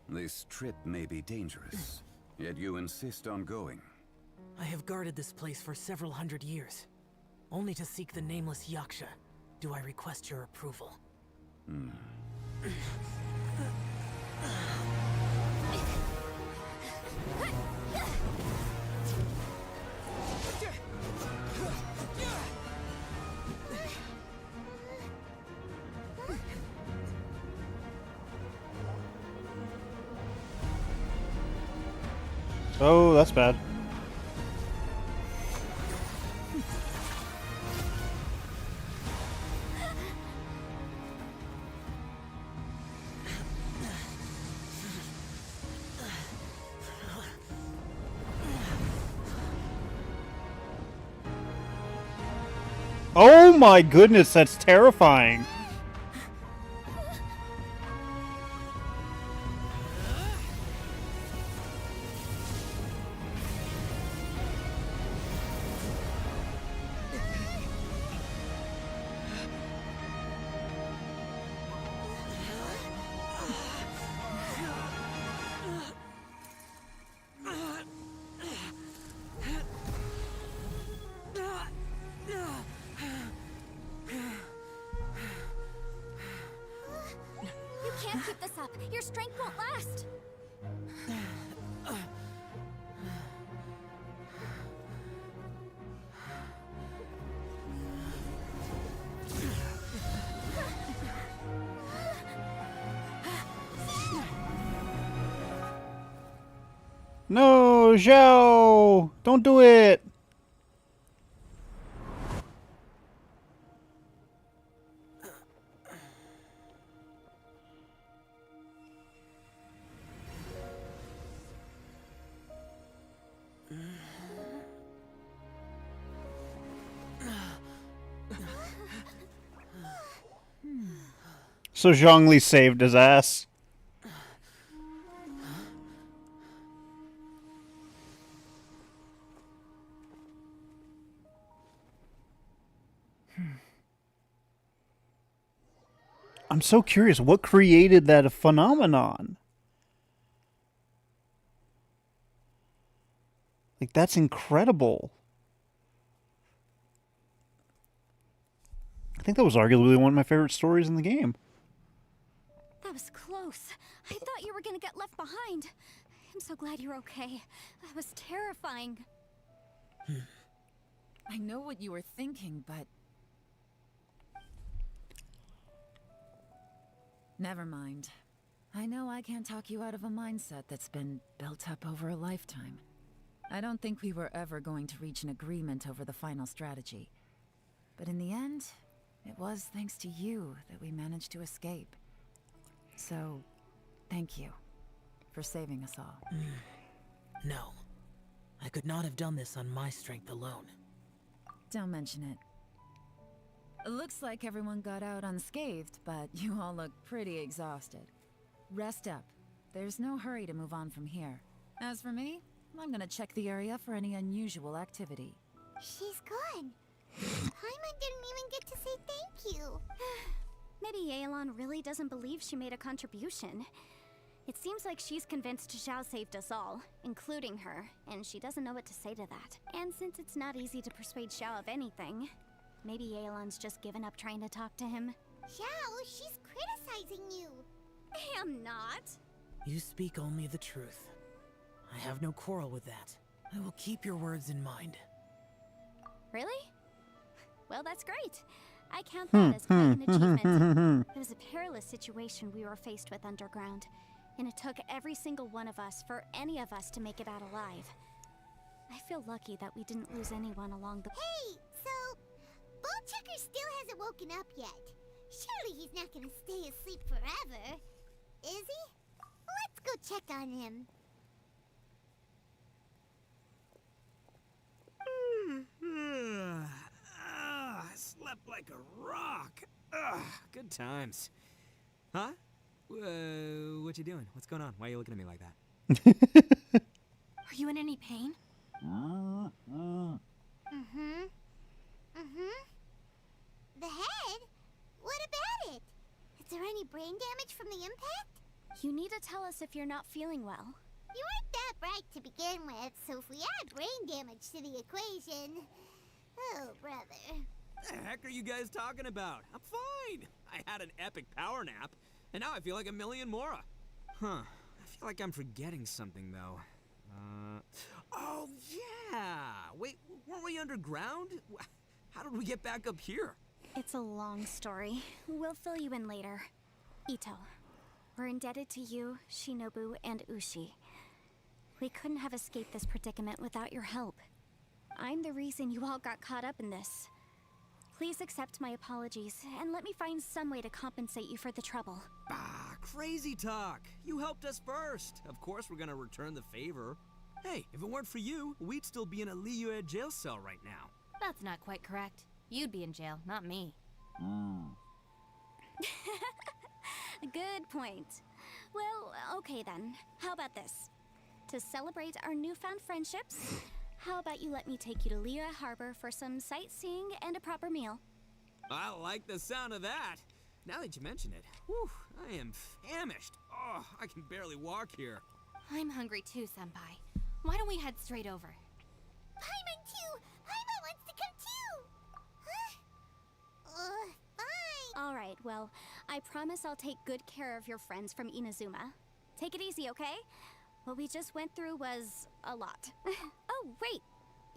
This trip may be dangerous, yet you insist on going. I have guarded this place for several hundred years. Only to seek the nameless Yaksha, do I request your approval. Oh, that's bad. Oh my goodness, that's terrifying. You can't keep this up. Your strength won't last. No, Zhao! Don't do it! So Zhongli saved his ass. I'm so curious, what created that phenomenon? Like, that's incredible. I think that was arguably one of my favorite stories in the game. That was close. I thought you were gonna get left behind. I'm so glad you're okay. That was terrifying. I know what you were thinking, but... Never mind. I know I can't talk you out of a mindset that's been built up over a lifetime. I don't think we were ever going to reach an agreement over the final strategy. But in the end, it was thanks to you that we managed to escape. So, thank you for saving us all. No. I could not have done this on my strength alone. Don't mention it. It looks like everyone got out unscathed, but you all look pretty exhausted. Rest up. There's no hurry to move on from here. As for me, I'm gonna check the area for any unusual activity. She's gone. Paimon didn't even get to say thank you. Maybe Yelan really doesn't believe she made a contribution. It seems like she's convinced Zhao saved us all, including her, and she doesn't know what to say to that. And since it's not easy to persuade Zhao of anything, maybe Yelan's just given up trying to talk to him. Xiao, she's criticizing you. I am not. You speak only the truth. I have no quarrel with that. I will keep your words in mind. Really? Well, that's great. I count that as quite an achievement. It was a perilous situation we were faced with underground, and it took every single one of us for any of us to make it out alive. I feel lucky that we didn't lose anyone along the... Hey, so Ballchecker still hasn't woken up yet. Surely he's not gonna stay asleep forever, is he? Let's go check on him. I slept like a rock. Good times. Huh? What you doing? What's going on? Why are you looking at me like that? Are you in any pain? The head? What about it? Is there any brain damage from the impact? You need to tell us if you're not feeling well. You weren't that bright to begin with, so if we add brain damage to the equation... Oh, brother. The heck are you guys talking about? I'm fine. I had an epic power nap, and now I feel like a million more. Huh. I feel like I'm forgetting something, though. Oh, yeah! Wait, weren't we underground? How did we get back up here? It's a long story. We'll fill you in later. Ito, we're indebted to you, Shinobu, and Ushi. We couldn't have escaped this predicament without your help. I'm the reason you all got caught up in this. Please accept my apologies, and let me find some way to compensate you for the trouble. Ah, crazy talk. You helped us first. Of course we're gonna return the favor. Hey, if it weren't for you, we'd still be in a Liyue jail cell right now. That's not quite correct. You'd be in jail, not me. Good point. Well, okay then. How about this? To celebrate our newfound friendships, how about you let me take you to Liyue Harbor for some sightseeing and a proper meal? I like the sound of that. Now that you mention it, whew, I am famished. Oh, I can barely walk here. I'm hungry too, Senpai. Why don't we head straight over? Paimon too! Paimon wants to come too! Huh? Fine. All right, well, I promise I'll take good care of your friends from Inazuma. Take it easy, okay? What we just went through was a lot. Oh, wait!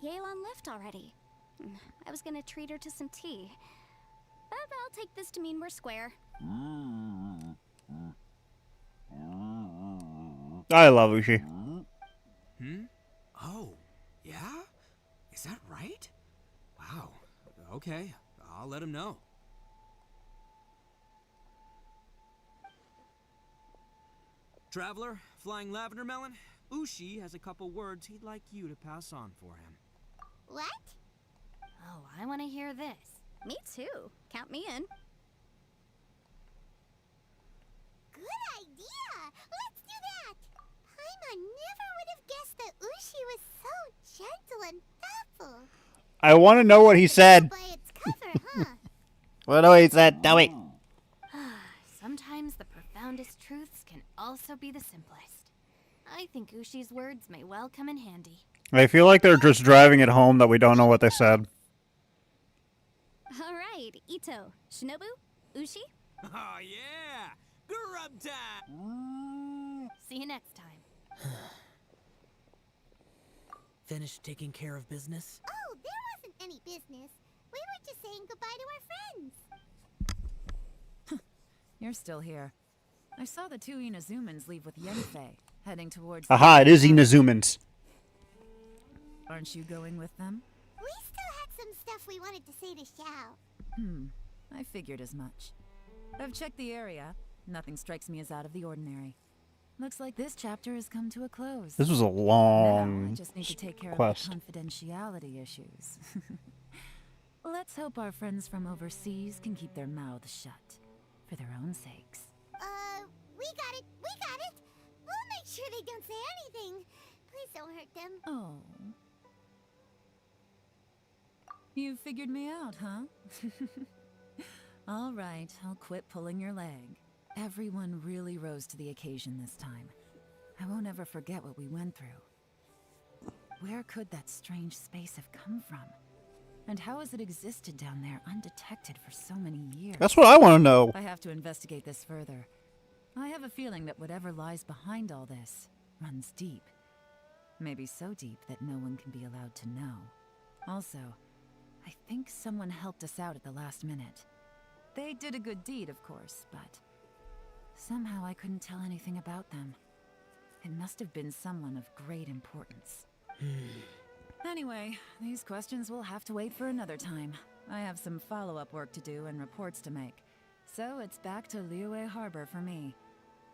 Yelan left already. I was gonna treat her to some tea. But I'll take this to mean we're square. I love Ushi. Oh, yeah? Is that right? Wow. Okay, I'll let him know. Traveler, Flying Lavender Melon, Ushi has a couple words he'd like you to pass on for him. What? Oh, I want to hear this. Me too. Count me in. Good idea! Let's do that! Paimon never would have guessed that Ushi was so gentle and thoughtful. I want to know what he said. By its cover, huh? What do he said? Tell me. Sometimes the profoundest truths can also be the simplest. I think Ushi's words may well come in handy. I feel like they're just driving it home that we don't know what they said. All right, Ito, Shinobu, Ushi. Oh, yeah! Grub time! See you next time. Finished taking care of business? Oh, there wasn't any business. We were just saying goodbye to our friends. You're still here. I saw the two Inazumans leave with Yenfei, heading towards... Aha, it is Inazumans. Aren't you going with them? We still had some stuff we wanted to say to Xiao. I figured as much. I've checked the area. Nothing strikes me as out of the ordinary. Looks like this chapter has come to a close. This was a Now, I long just need to take care quest. of the confidentiality issues. Let's hope our friends from overseas can keep their mouths shut. For their own sakes. We got it! We got it! We'll make sure they don't say anything. Please don't hurt them. Oh. You figured me out, huh? All right, I'll quit pulling your leg. Everyone really rose to the occasion this time. I won't ever forget what we went through. Where could that strange space have come from? And how has it existed down there undetected for so many years? That's what I want to know. I have to investigate this further. I have a feeling that whatever lies behind all this runs deep. Maybe so deep that no one can be allowed to know. Also, I think someone helped us out at the last minute. They did a good deed, of course, but somehow I couldn't tell anything about them. It must have been someone of great importance. Anyway, these questions will have to wait for another time. I have some follow-up work to do and reports to make. So it's back to Liyue Harbor for me.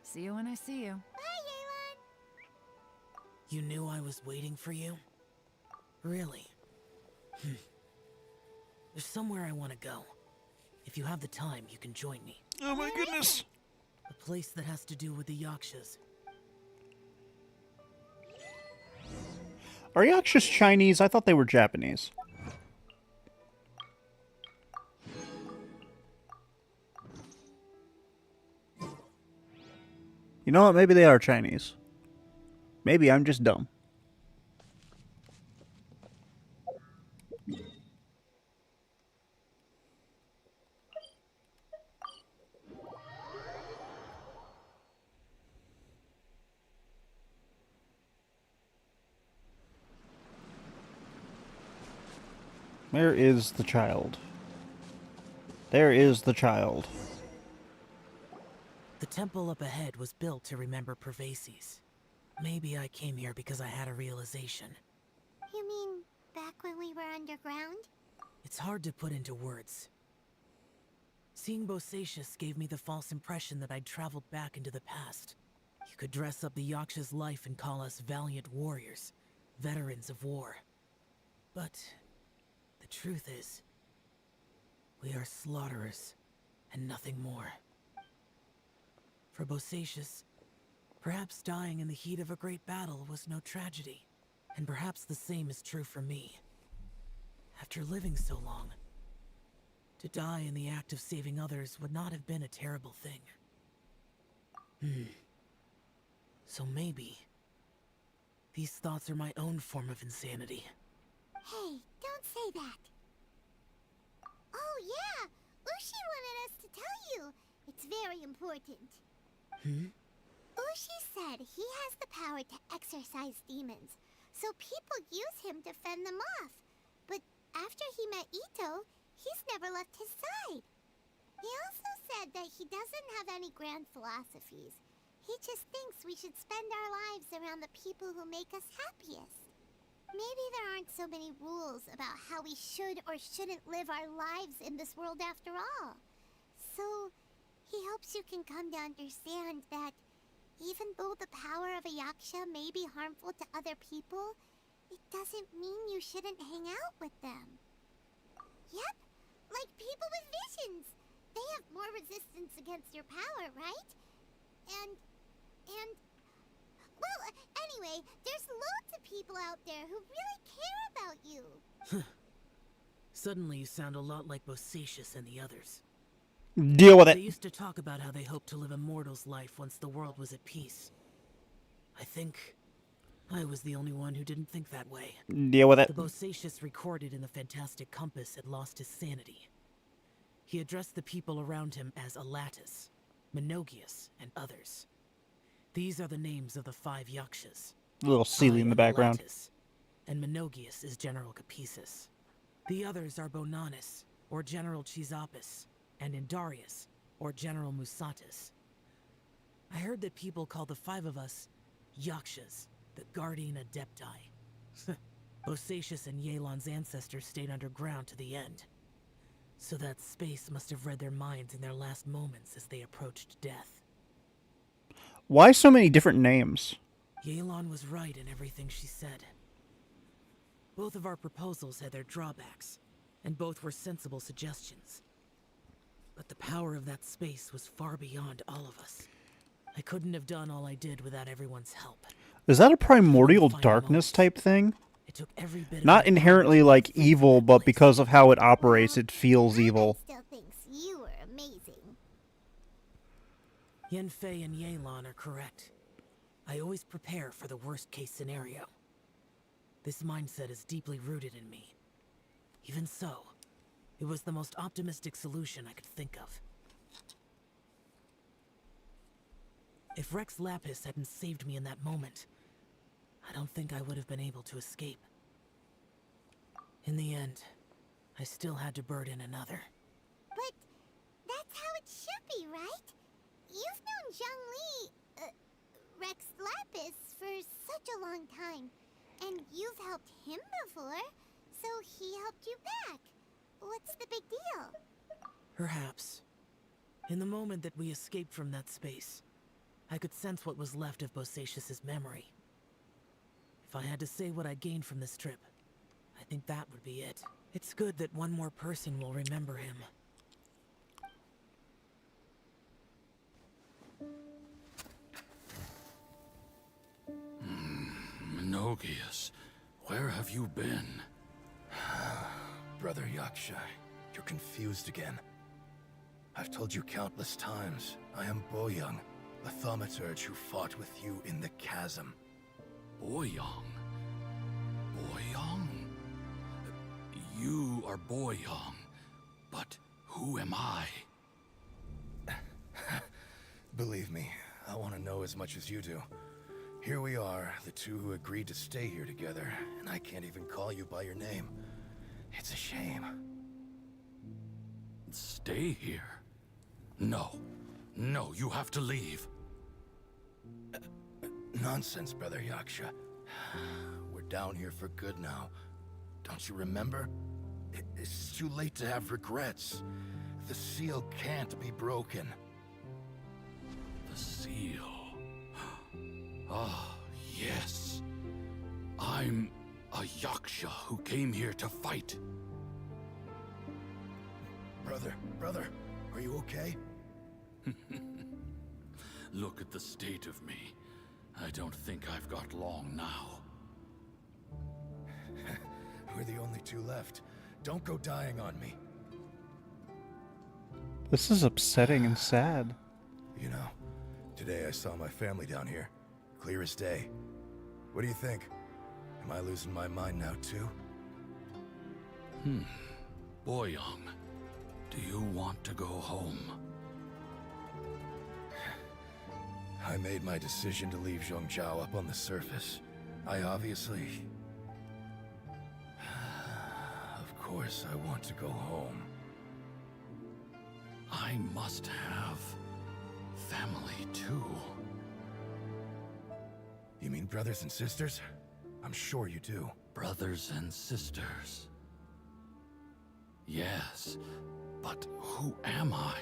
See you when I see you. Bye, Yelan! You knew I was waiting for you? Really? There's somewhere I want to go. If you have the time, you can join me. Oh my goodness! A place that has to do with the Yakshas. Are Yakshas Chinese? I thought they were Japanese. You know what? Maybe they are Chinese. Maybe I'm just dumb. Where is the child? There is the child. The temple up ahead was built to remember Pervases. Maybe I came here because I had a realization. You mean back when we were underground? It's hard to put into words. Seeing Bosacius gave me the false impression that I'd traveled back into the past. You could dress up the Yaksha's life and call us valiant warriors, veterans of war. But the truth is, we are slaughterers and nothing more. For Bosacius, perhaps dying in the heat of a great battle was no tragedy, and perhaps the same is true for me. After living so long, to die in the act of saving others would not have been a terrible thing. So maybe these thoughts are my own form of insanity. Hey, don't say that. Oh yeah, Ushi wanted us to tell you. It's very important. Ushi said he has the power to exorcise demons, so people use him to fend them off. But after he met Ito, he's never left his side. He also said that he doesn't have any grand philosophies. He just thinks we should spend our lives around the people who make us happiest. Maybe there aren't so many rules about how we should or shouldn't live our lives in this world after all. So, he hopes you can come to understand that even though the power of a Yaksha may be harmful to other people, it doesn't mean you shouldn't hang out with them. Yep, like people with visions. They have more resistance against your power, right? Well, anyway, there's loads of people out there who really care about you. Suddenly you sound a lot like Bosacius and the others. Deal with They it. used to talk about how they hoped to live a mortal's life once the world was at peace. I think I was the only one who didn't think that way. Deal with it. The Bosacius recorded in the Fantastic Compass had lost his sanity. He addressed the people around him as Alatus, Menogius, and others. These are the names of the 5 Yakshas. A little Sealy in the background. Alatus, and Menogius is General Capisis. The others are Bonanis, or General Chizapis, and Indarius, or General Musatis. I heard that people call the 5 of us Yakshas, the Guardian Adepti. Bosacius and Yelan's ancestors stayed underground to the end. So that space must have read their minds in their last moments as they approached death. Why so many different names? Yelan was right in everything she said. Both of our proposals had their drawbacks, and both were sensible suggestions. But the power of that space was far beyond all of us. I couldn't have done all I did without everyone's help. Is that a primordial Final darkness moments. type thing? It took every bit of Not my inherently power to like get through evil, that but place. because of how it operates, it feels evil. Still thinks you were amazing. Yanfei and Yelan are correct. I always prepare for the worst case scenario. This mindset is deeply rooted in me. Even so, it was the most optimistic solution I could think of. If Rex Lapis hadn't saved me in that moment, I don't think I would have been able to escape. In the end, I still had to burden another. But that's how it should be, right? You've known Zhang Li, Rex Lapis, for such a long time. And you've helped him before, so he helped you back. What's the big deal? Perhaps. In the moment that we escaped from that space, I could sense what was left of Bosacius's memory. If I had to say what I gained from this trip, I think that would be it. It's good that one more person will remember him. Menogius, where have you been? Brother Yaksha, you're confused again. I've told you countless times, I am Boyoung, a thaumaturge who fought with you in the Kazm. Boyoung? Boyoung? You are Boyoung, but who am I? Believe me, I want to know as much as you do. Here we are, the two who agreed to stay here together, and I can't even call you by your name. It's a shame. Stay here? No. No, you have to leave. Nonsense, Brother Yaksha. We're down here for good now. Don't you remember? It's too late to have regrets. The seal can't be broken. The seal. Ah, yes. I'm a Yaksha who came here to fight. Brother, are you okay? Look at the state of me. I don't think I've got long now. We're the only two left. Don't go dying on me. This is upsetting and sad. You know, today I saw my family down here. Clear as day. What do you think? Am I losing my mind now too? Boyoung, do you want to go home? I made my decision to leave Zhongzhou up on the surface. I obviously... Of course I want to go home. I must have family too. You mean brothers and sisters? I'm sure you do. Brothers and sisters. Yes, but who am I?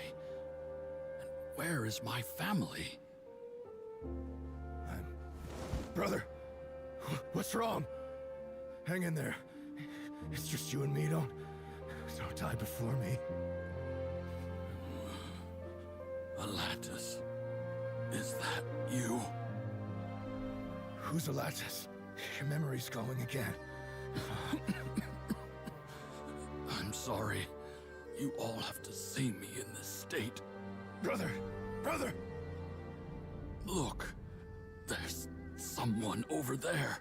And where is my family? Brother! What's wrong? Hang in there. It's just you and me, don't die before me. Alatus, is that you? Who's Alatus? Your memory's going again. I'm sorry. You all have to see me in this state. Brother! Look, there's someone over there.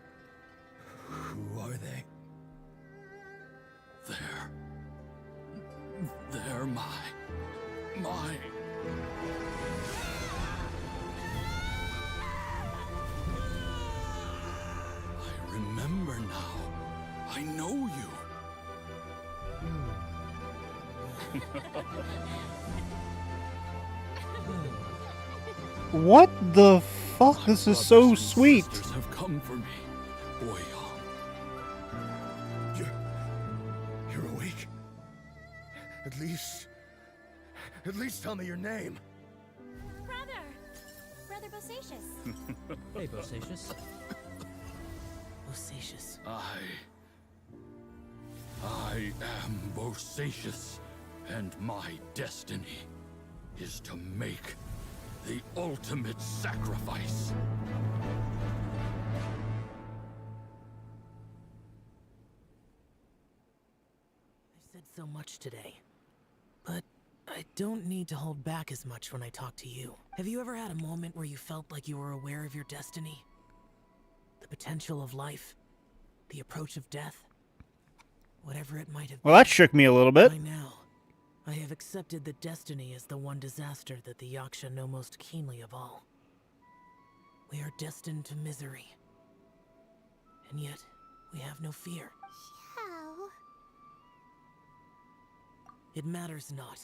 Who are they? They're my... I remember now. I know you. What the fuck? This is so Brothers and sweet. sisters have come for me, Boyoung. You're awake? At least tell me your name. Brother Bosacius. Hey, Bosacius. Bosacius. I am Bosacius, and my destiny is to make the ultimate sacrifice. I said so much today, but I don't need to hold back as much when I talk to you. Have you ever had a moment where you felt like you were aware of your destiny? The potential of life? The approach of death? Whatever it might have been. Well, that shook me a little bit. By now, I have accepted that destiny is the one disaster that the Yaksha know most keenly of all. We are destined to misery. And yet, we have no fear. How? It matters not.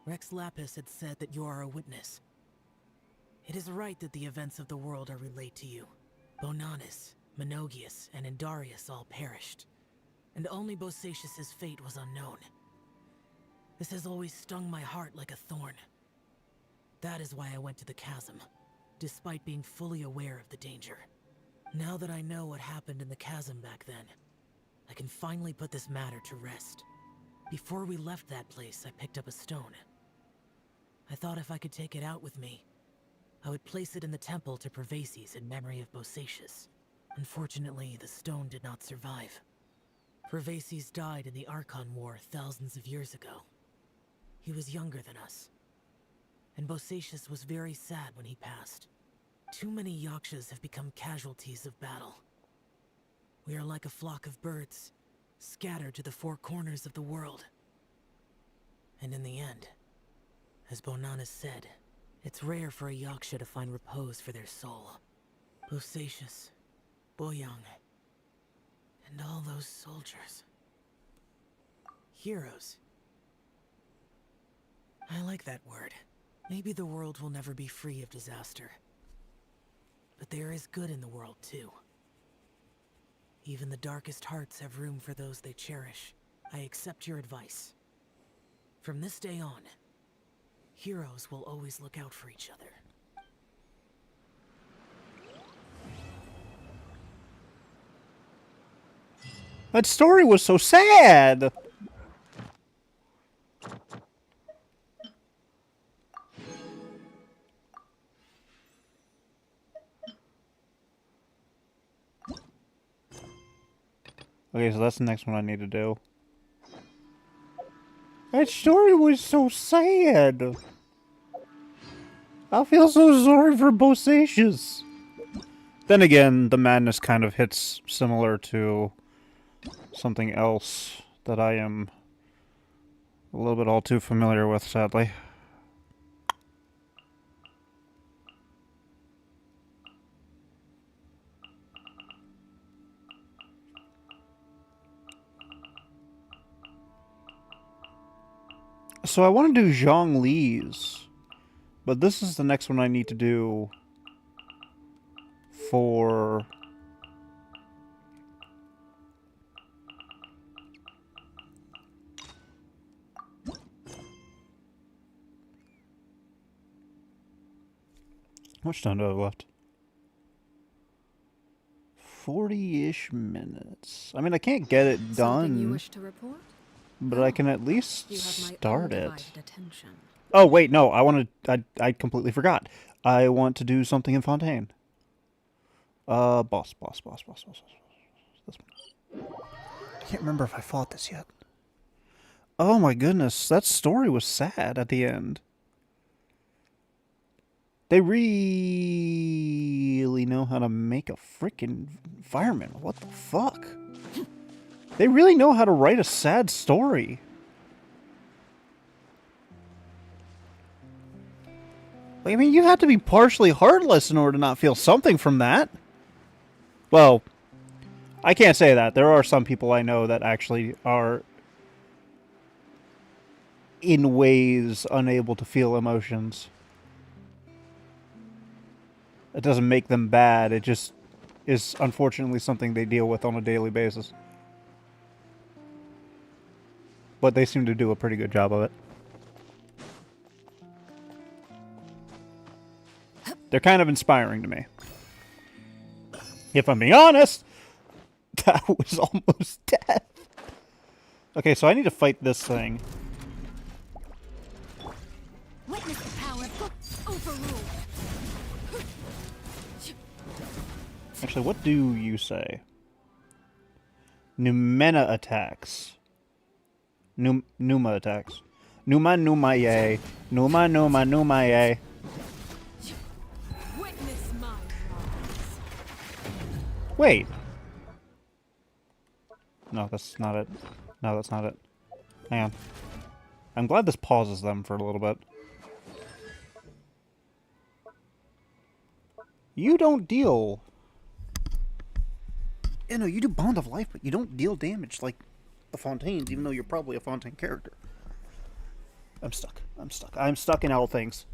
Rex Lapis had said that you are a witness. It is right that the events of the world are relayed to you. Bonanis, Menogius, and Indarius all perished, and only Bosacius's fate was unknown. This has always stung my heart like a thorn. That is why I went to the Kazm, despite being fully aware of the danger. Now that I know what happened in the Kazm back then, I can finally put this matter to rest. Before we left that place, I picked up a stone. I thought if I could take it out with me, I would place it in the temple to Pervases in memory of Bosacius. Unfortunately, the stone did not survive. Pervases died in the Archon War thousands of years ago. He was younger than us, and Bosacius was very sad when he passed. Too many Yakshas have become casualties of battle. We are like a flock of birds, scattered to the four corners of the world. And in the end, as Bonanis said, it's rare for a Yaksha to find repose for their soul. Bosacius, Boyang, and all those soldiers. Heroes. I like that word. Maybe the world will never be free of disaster. But there is good in the world, too. Even the darkest hearts have room for those they cherish. I accept your advice. From this day on, heroes will always look out for each other. That story was so sad! Okay, so that's the next one I need to do. That story was so sad! I feel so sorry for Bosacius. Then again, the madness kind of hits similar to something else that I am a little bit all too familiar with, sadly. So I want to do Zhongli's, but this is the next one I need to do for... How much time do I have left? 40-ish minutes. I mean, I can't get it Something you done, wish to report? but I can at least You have my start it. undivided attention. Oh, wait, no, I completely forgot. I want to do something in Fontaine. Boss. This one. I can't remember if I fought this yet. Oh my goodness, that story was sad at the end. They really know how to make a freaking environment. What the fuck? They really know how to write a sad story. Like, I mean, you have to be partially heartless in order to not feel something from that. Well, I can't say that. There are some people I know that actually are, in ways, unable to feel emotions. It doesn't make them bad. It just is, unfortunately, something they deal with on a daily basis. But they seem to do a pretty good job of it. They're kind of inspiring to me. If I'm being honest, that was almost death. Okay, so I need to fight this thing. Witness the power of overrule. Actually, what do you say? Numena attacks. Numa attacks. Numa yay. Numa yay. Witness my wrongs. Wait. No, that's not it. No, that's not it. Hang on. I'm glad this pauses them for a little bit. You don't deal... You know, you do Bond of Life, but you don't deal damage like the Fontaines, even though you're probably a Fontaine character. I'm stuck. I'm stuck. I'm stuck in all things.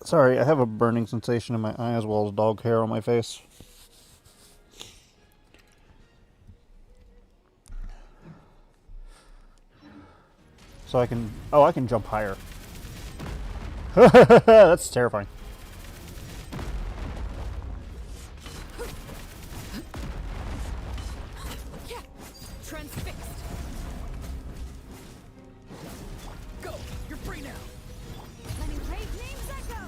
Sorry, I have a burning sensation in my eye as well as dog hair on my face. So I can... Oh, I can jump higher. That's terrifying. Transfixed. Go. You're free now. Letting brave names echo.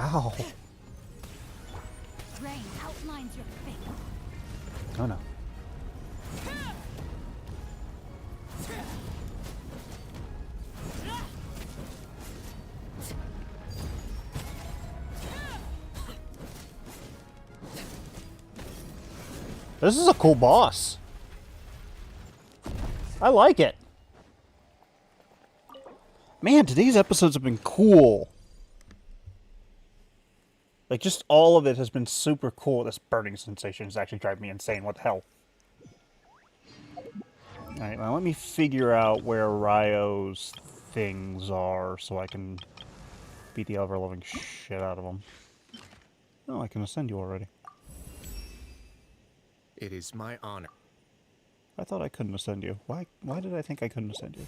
Ow. Rain outlines your fate. Oh no. This is a cool boss. I like it. Man, today's episodes have been cool. Like, just all of it has been super cool. This burning sensation is actually driving me insane. What the hell? Alright, now let me figure out where Ryo's things are so I can beat the ever-loving shit out of them. Oh, I can ascend you already. It is my honor. I thought I couldn't ascend you. Why did I think I couldn't ascend you?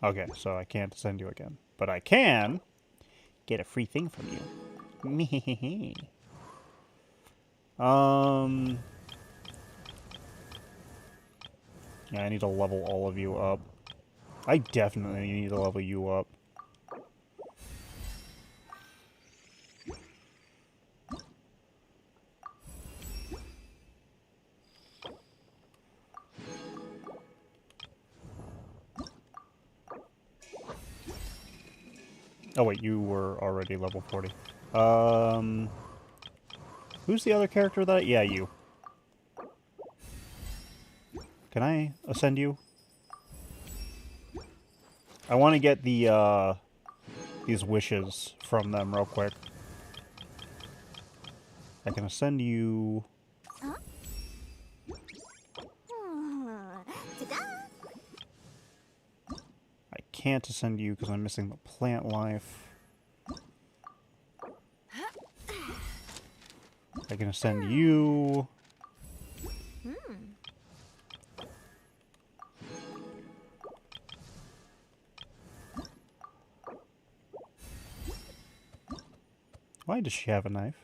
Okay, so I can't ascend you again. But I can get a free thing from you. Yeah, I need to level all of you up. I definitely need to level you up. Oh wait, you were already level 40. Who's the other character that... Yeah, you. Can I ascend you? I want to get the, these wishes from them real quick. I can ascend you... Huh? Ta-da! I can't ascend you because I'm missing the plant life. I can ascend you. Why does she have a knife?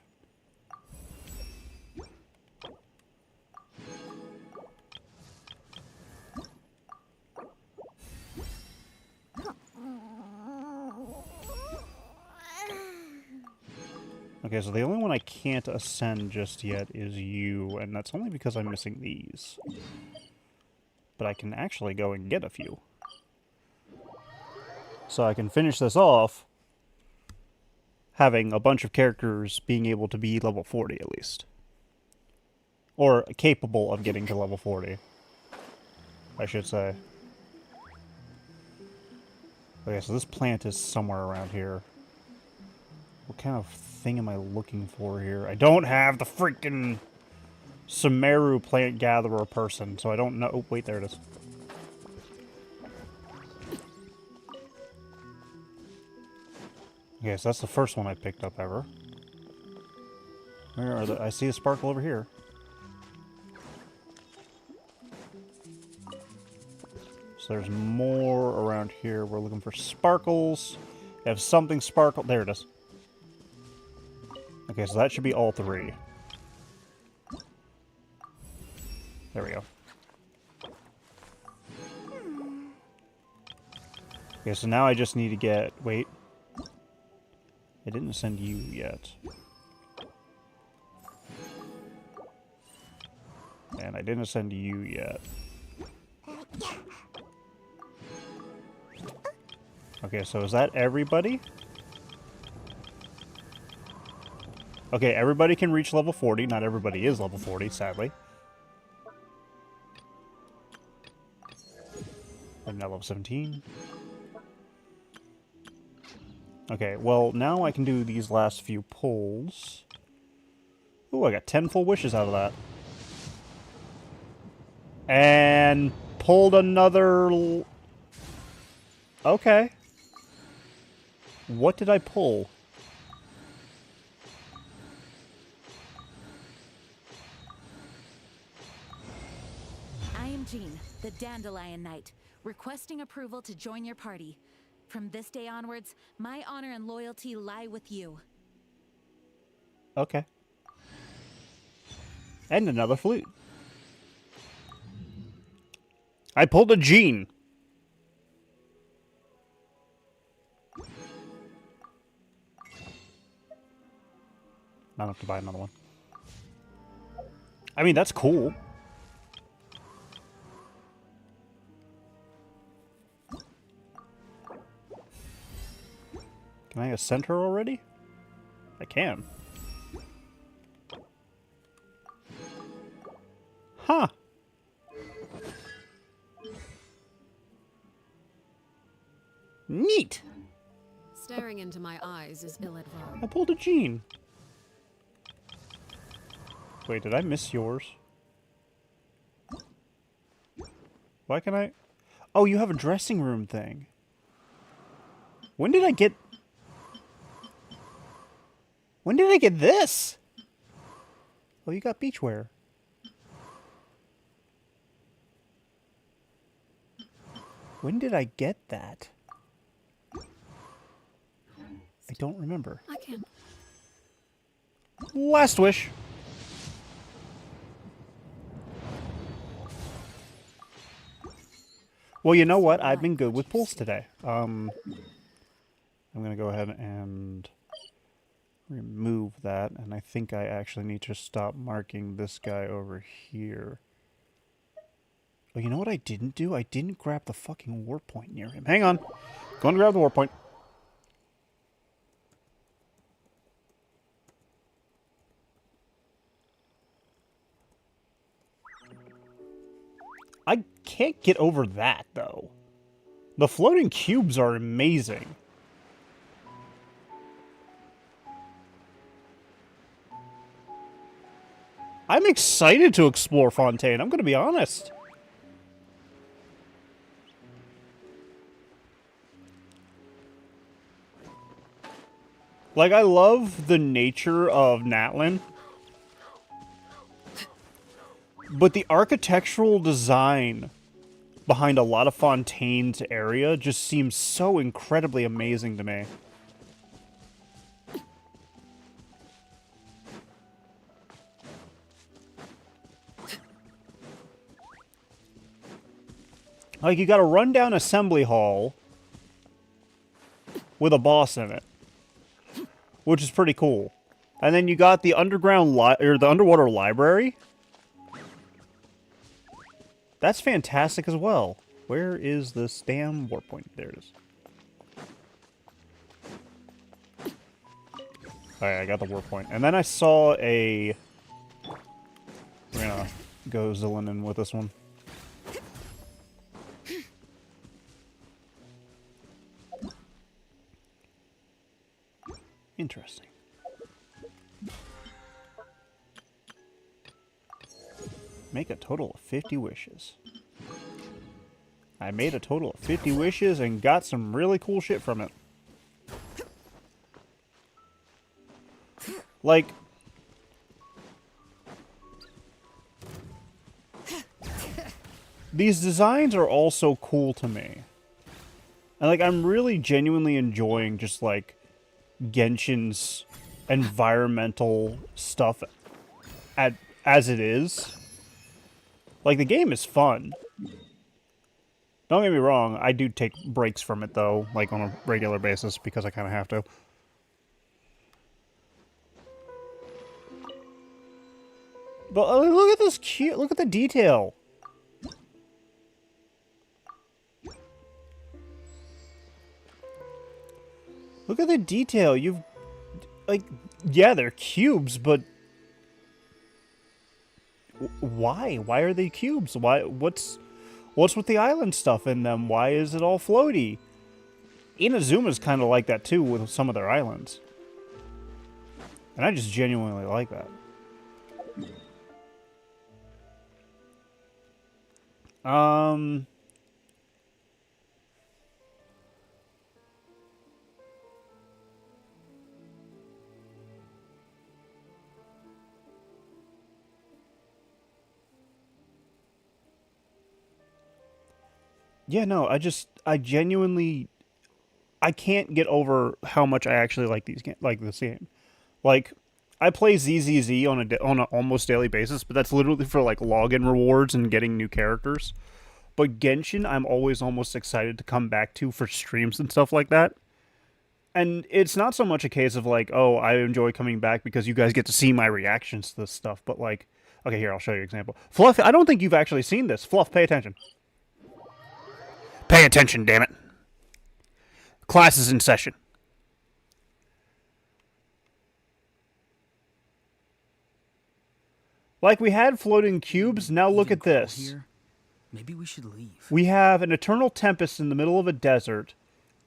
Okay, so the only one I can't ascend just yet is you, and that's only because I'm missing these. But I can actually go and get a few. So I can finish this off having a bunch of characters being able to be level 40 at least. Or capable of getting to level 40, I should say. Okay, so this plant is somewhere around here. What kind of thing am I looking for here? I don't have the freaking Sumeru plant gatherer person, so I don't know. Oh, wait, there it is. Okay, so that's the first one I picked up ever. Where are the... I see a sparkle over here. So there's more around here. We're looking for sparkles. If something sparkle... There it is. Okay, so that should be all three. There we go. Okay, so now I just need to get... Wait. I didn't send you yet. And I didn't send you yet. Okay, so is that everybody? Okay, everybody can reach level 40. Not everybody is level 40, sadly. I'm now level 17. Okay, well, now I can do these last few pulls. Ooh, I got 10 full wishes out of that. And pulled another... Okay. What did I pull? I am Jean, the Dandelion Knight, requesting approval to join your party. From this day onwards, my honor and loyalty lie with you. Okay. And another flute. I pulled a Jean. Not enough to buy another one. I mean, that's cool. Can I ascend her already? I can. Huh. Neat. Staring into my eyes is ill-advised. I pulled a Jean. Wait, did I miss yours? Why can I... Oh, you have a dressing room thing. When did I get... When did I get this? Oh, you got beachwear. When did I get that? I don't remember. I can't. Last wish. Well, you know what? I've been good with pulls today. I'm going to go ahead and remove that. And I think I actually need to stop marking this guy over here. Oh, you know what I didn't do? I didn't grab the fucking war point near him. Hang on. Go and grab the war point. I can't get over that, though. The floating cubes are amazing. I'm excited to explore Fontaine, I'm going to be honest. Like, I love the nature of Natlin. But the architectural design behind a lot of Fontaine's area just seems so incredibly amazing to me. Like, you got a rundown assembly hall with a boss in it, which is pretty cool. And then you got the underground or the underwater library. That's fantastic as well. Where is this damn warp point? There it is. Alright, I got the warp point. And then I saw a... We're gonna go Zillinen with this one. Interesting. Make a total of 50 wishes. I made a total of 50 wishes and got some really cool shit from it. Like... These designs are all so cool to me. And, like, I'm really genuinely enjoying just, like, Genshin's environmental stuff as it is. Like, the game is fun. Don't get me wrong, I do take breaks from it, though, like, on a regular basis, because I kind of have to. But look at this cute, look at the detail. Look at the detail. You've, like, yeah, they're cubes, but why? Why are they cubes? Why? What's with the island stuff in them? Why is it all floaty? Inazuma's kind of like that too with some of their islands. And I just genuinely like that. Yeah, no, I genuinely, I can't get over how much I actually like this game. Like, I play ZZZ on on an almost daily basis, but that's literally for like login rewards and getting new characters. But Genshin, I'm always almost excited to come back to for streams and stuff like that. And it's not so much a case of like, oh, I enjoy coming back because you guys get to see my reactions to this stuff, but like, okay, here, I'll show you an example. Fluff, I don't think you've actually seen this. Fluff, pay attention. Pay attention, damn it. Class is in session. Like we had floating cubes, now look at this. Here? Maybe we should leave. We have an eternal tempest in the middle of a desert,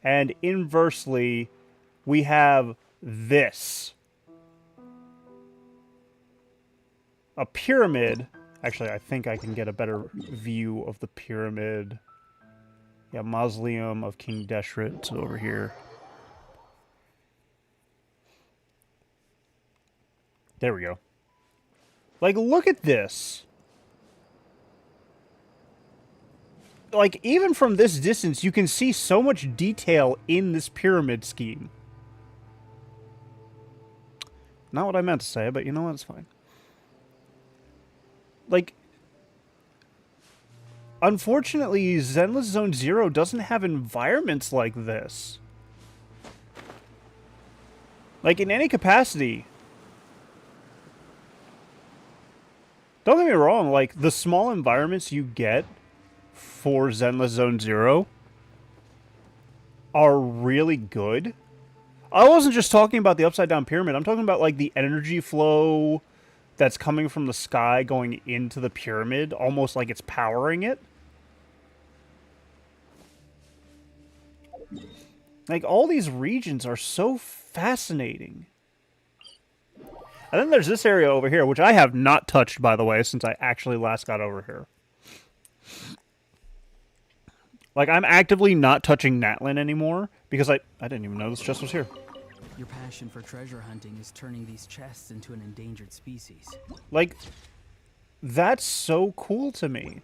and inversely, we have this. A pyramid. Actually, I think I can get a better view of the pyramid. Yeah, Mausoleum of King Deshret over here. There we go. Like, look at this. Like, even from this distance, you can see so much detail in this pyramid scheme. Not what I meant to say, but you know what? It's fine. Like, unfortunately, Zenless Zone Zero doesn't have environments like this. Like, in any capacity. Don't get me wrong, like, the small environments you get for Zenless Zone Zero are really good. I wasn't just talking about the upside down pyramid. I'm talking about, like, the energy flow that's coming from the sky going into the pyramid, almost like it's powering it. Like, all these regions are so fascinating. And then there's this area over here, which I have not touched, by the way, since I actually last got over here. Like, I'm actively not touching Natlin anymore, because I didn't even know this chest was here. Your passion for treasure hunting is turning these chests into an endangered species. Like, that's so cool to me.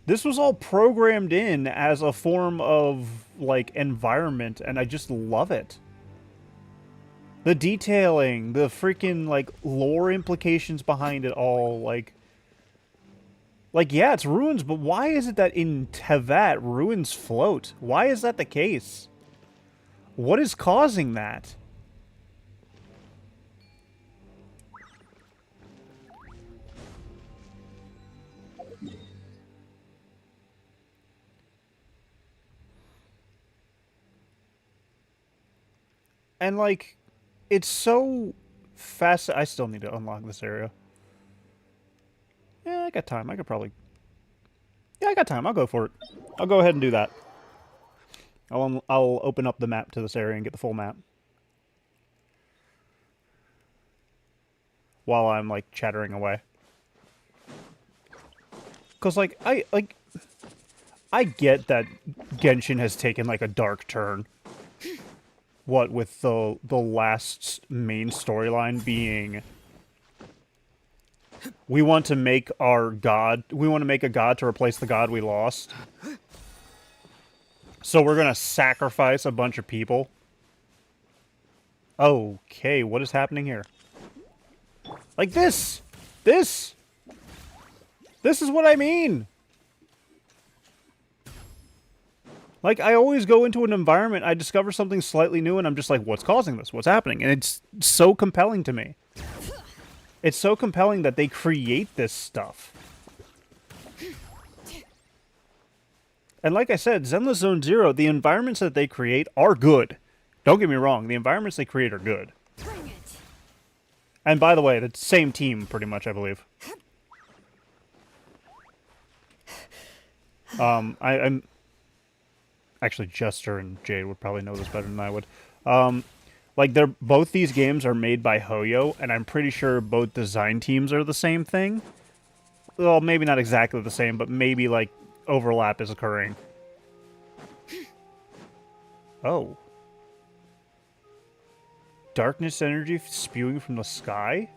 This was all programmed in as a form of, like, environment, and I just love it. The detailing, the freaking, like, lore implications behind it all, like, yeah, it's ruins, but why is it that in Tevat, ruins float? Why is that the case? What is causing that? And, like, it's so fast. I still need to unlock this area. Yeah, I got time. I could probably... Yeah, I got time. I'll go for it. I'll go ahead and do that. I'll open up the map to this area and get the full map. While I'm, like, chattering away. Because, like, I get that Genshin has taken, like, a dark turn. What, with the last main storyline being... We want to make our god... We want to make a god to replace the god we lost. So we're gonna sacrifice a bunch of people. Okay, what is happening here? Like this! This is what I mean! Like, I always go into an environment, I discover something slightly new, and I'm just like, what's causing this? What's happening? And it's so compelling to me. It's so compelling that they create this stuff. And like I said, Zenless Zone Zero, the environments that they create are good. Don't get me wrong, the environments they create are good. And by the way, the same team, pretty much, I believe. I'm actually Jester and Jade would probably know this better than I would. Like they're both these games are made by Hoyo, and I'm pretty sure both design teams are the same thing. Well, maybe not exactly the same, but maybe like overlap is occurring. Oh. Darkness energy spewing from the sky?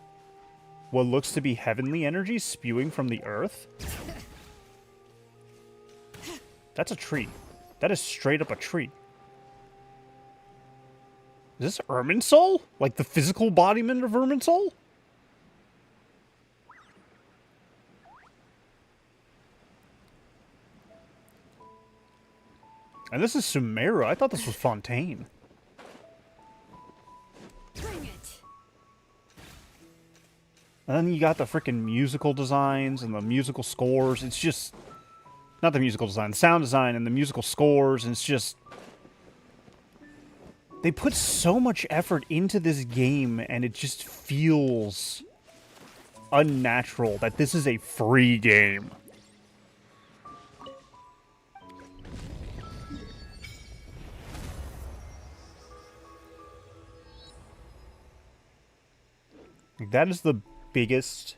What looks to be heavenly energy spewing from the earth? That's a tree. That is straight up a tree. Is this Irminsul? Like the physical embodiment of Irminsul? And this is Sumeru. I thought this was Fontaine. Bring it. And then you got the freaking musical designs and the musical scores. It's just... Not the musical design. The sound design and the musical scores. And it's just... They put so much effort into this game, and it just feels unnatural that this is a free game. That is the biggest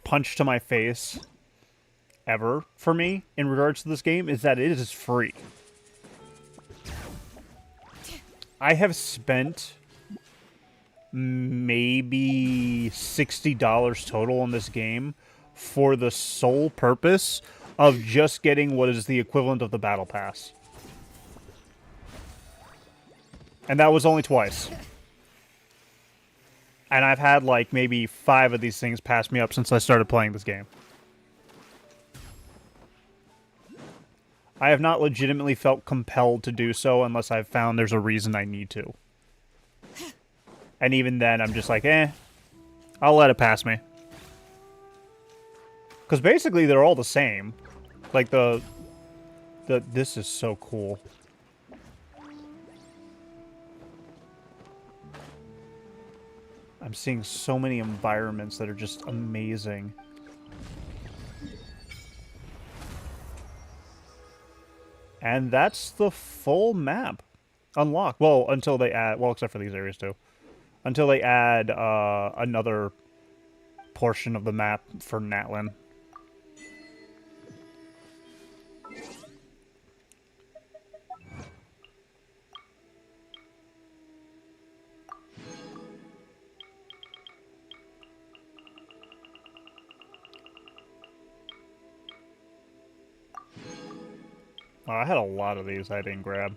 punch to my face ever for me in regards to this game, is that it is free. I have spent maybe $60 total on this game for the sole purpose of just getting what is the equivalent of the Battle Pass. And that was only twice. And I've had like maybe 5 of these things pass me up since I started playing this game. I have not legitimately felt compelled to do so unless I've found there's a reason I need to. And even then, I'm just like, I'll let it pass me. Because basically, they're all the same. Like, this is so cool. I'm seeing so many environments that are just amazing. And that's the full map unlocked. Well, until they add... Well, except for these areas, too. Until they add another portion of the map for Natlin. Oh, I had a lot of these I didn't grab.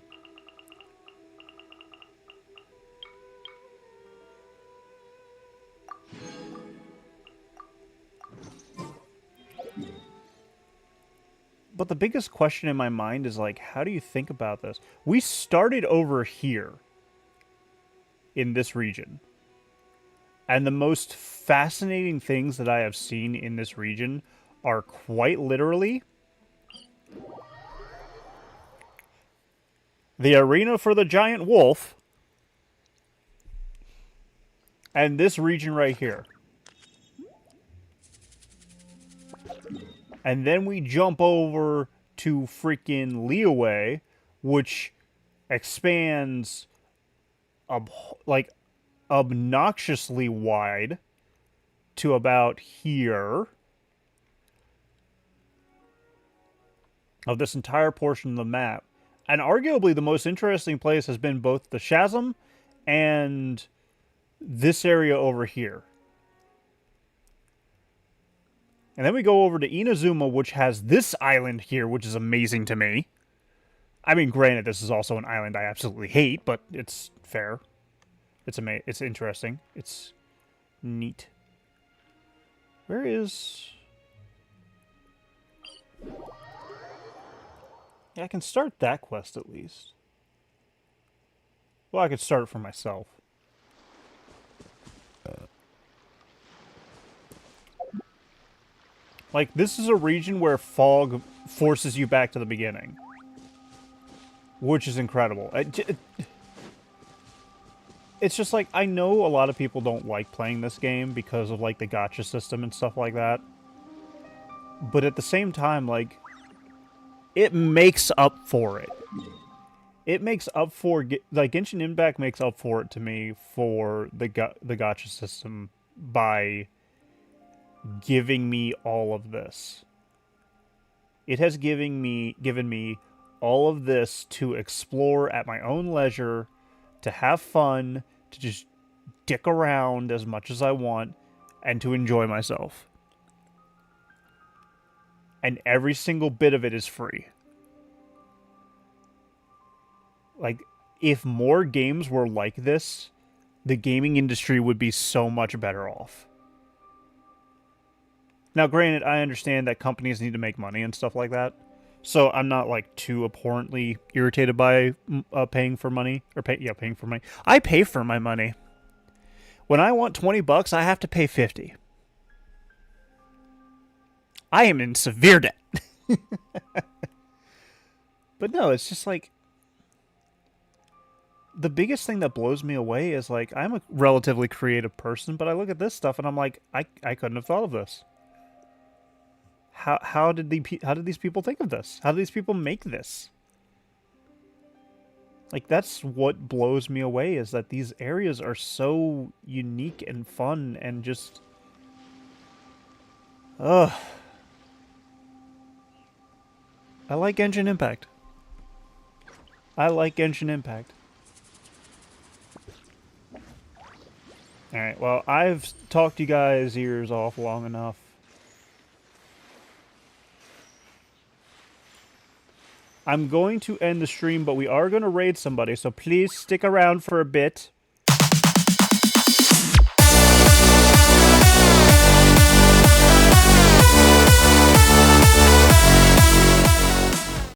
But the biggest question in my mind is, like, how do you think about this? We started over here in this region. And the most fascinating things that I have seen in this region are quite literally the arena for the giant wolf, and this region right here. And then we jump over to freaking Liyue, which expands like obnoxiously wide to about here of this entire portion of the map. And arguably the most interesting place has been both the Chasm and this area over here. And then we go over to Inazuma, which has this island here, which is amazing to me. I mean, granted, this is also an island I absolutely hate, but it's fair. It's interesting. It's neat. Where is... Yeah, I can start that quest at least. Well, I could start it for myself. Like, this is a region where fog forces you back to the beginning. Which is incredible. It's just like, I know a lot of people don't like playing this game because of, like, the gacha system and stuff like that. but at the same time, like, it makes up for it. It makes up for, like, Genshin Impact makes up for it to me for the gacha system by giving me all of this. It has given me all of this to explore at my own leisure, to have fun, to just dick around as much as I want, and to enjoy myself. And every single bit of it is free. Like, if more games were like this, the gaming industry would be so much better off. Now, granted, I understand that companies need to make money and stuff like that, so I'm not, like, too abhorrently irritated by paying for money. Paying for money. I pay for my money. When I want $20, I have to pay 50. I am in severe debt. But no, it's just like, the biggest thing that blows me away is, like, I'm a relatively creative person, but I look at this stuff and I'm like, I couldn't have thought of this. How did these people think of this? How did these people make this? Like, that's what blows me away, is that these areas are so unique and fun and just... Ugh. I like Genshin Impact. I like Genshin Impact. Alright, well, I've talked you guys' ears off long enough. I'm going to end the stream, but we are going to raid somebody, so please stick around for a bit.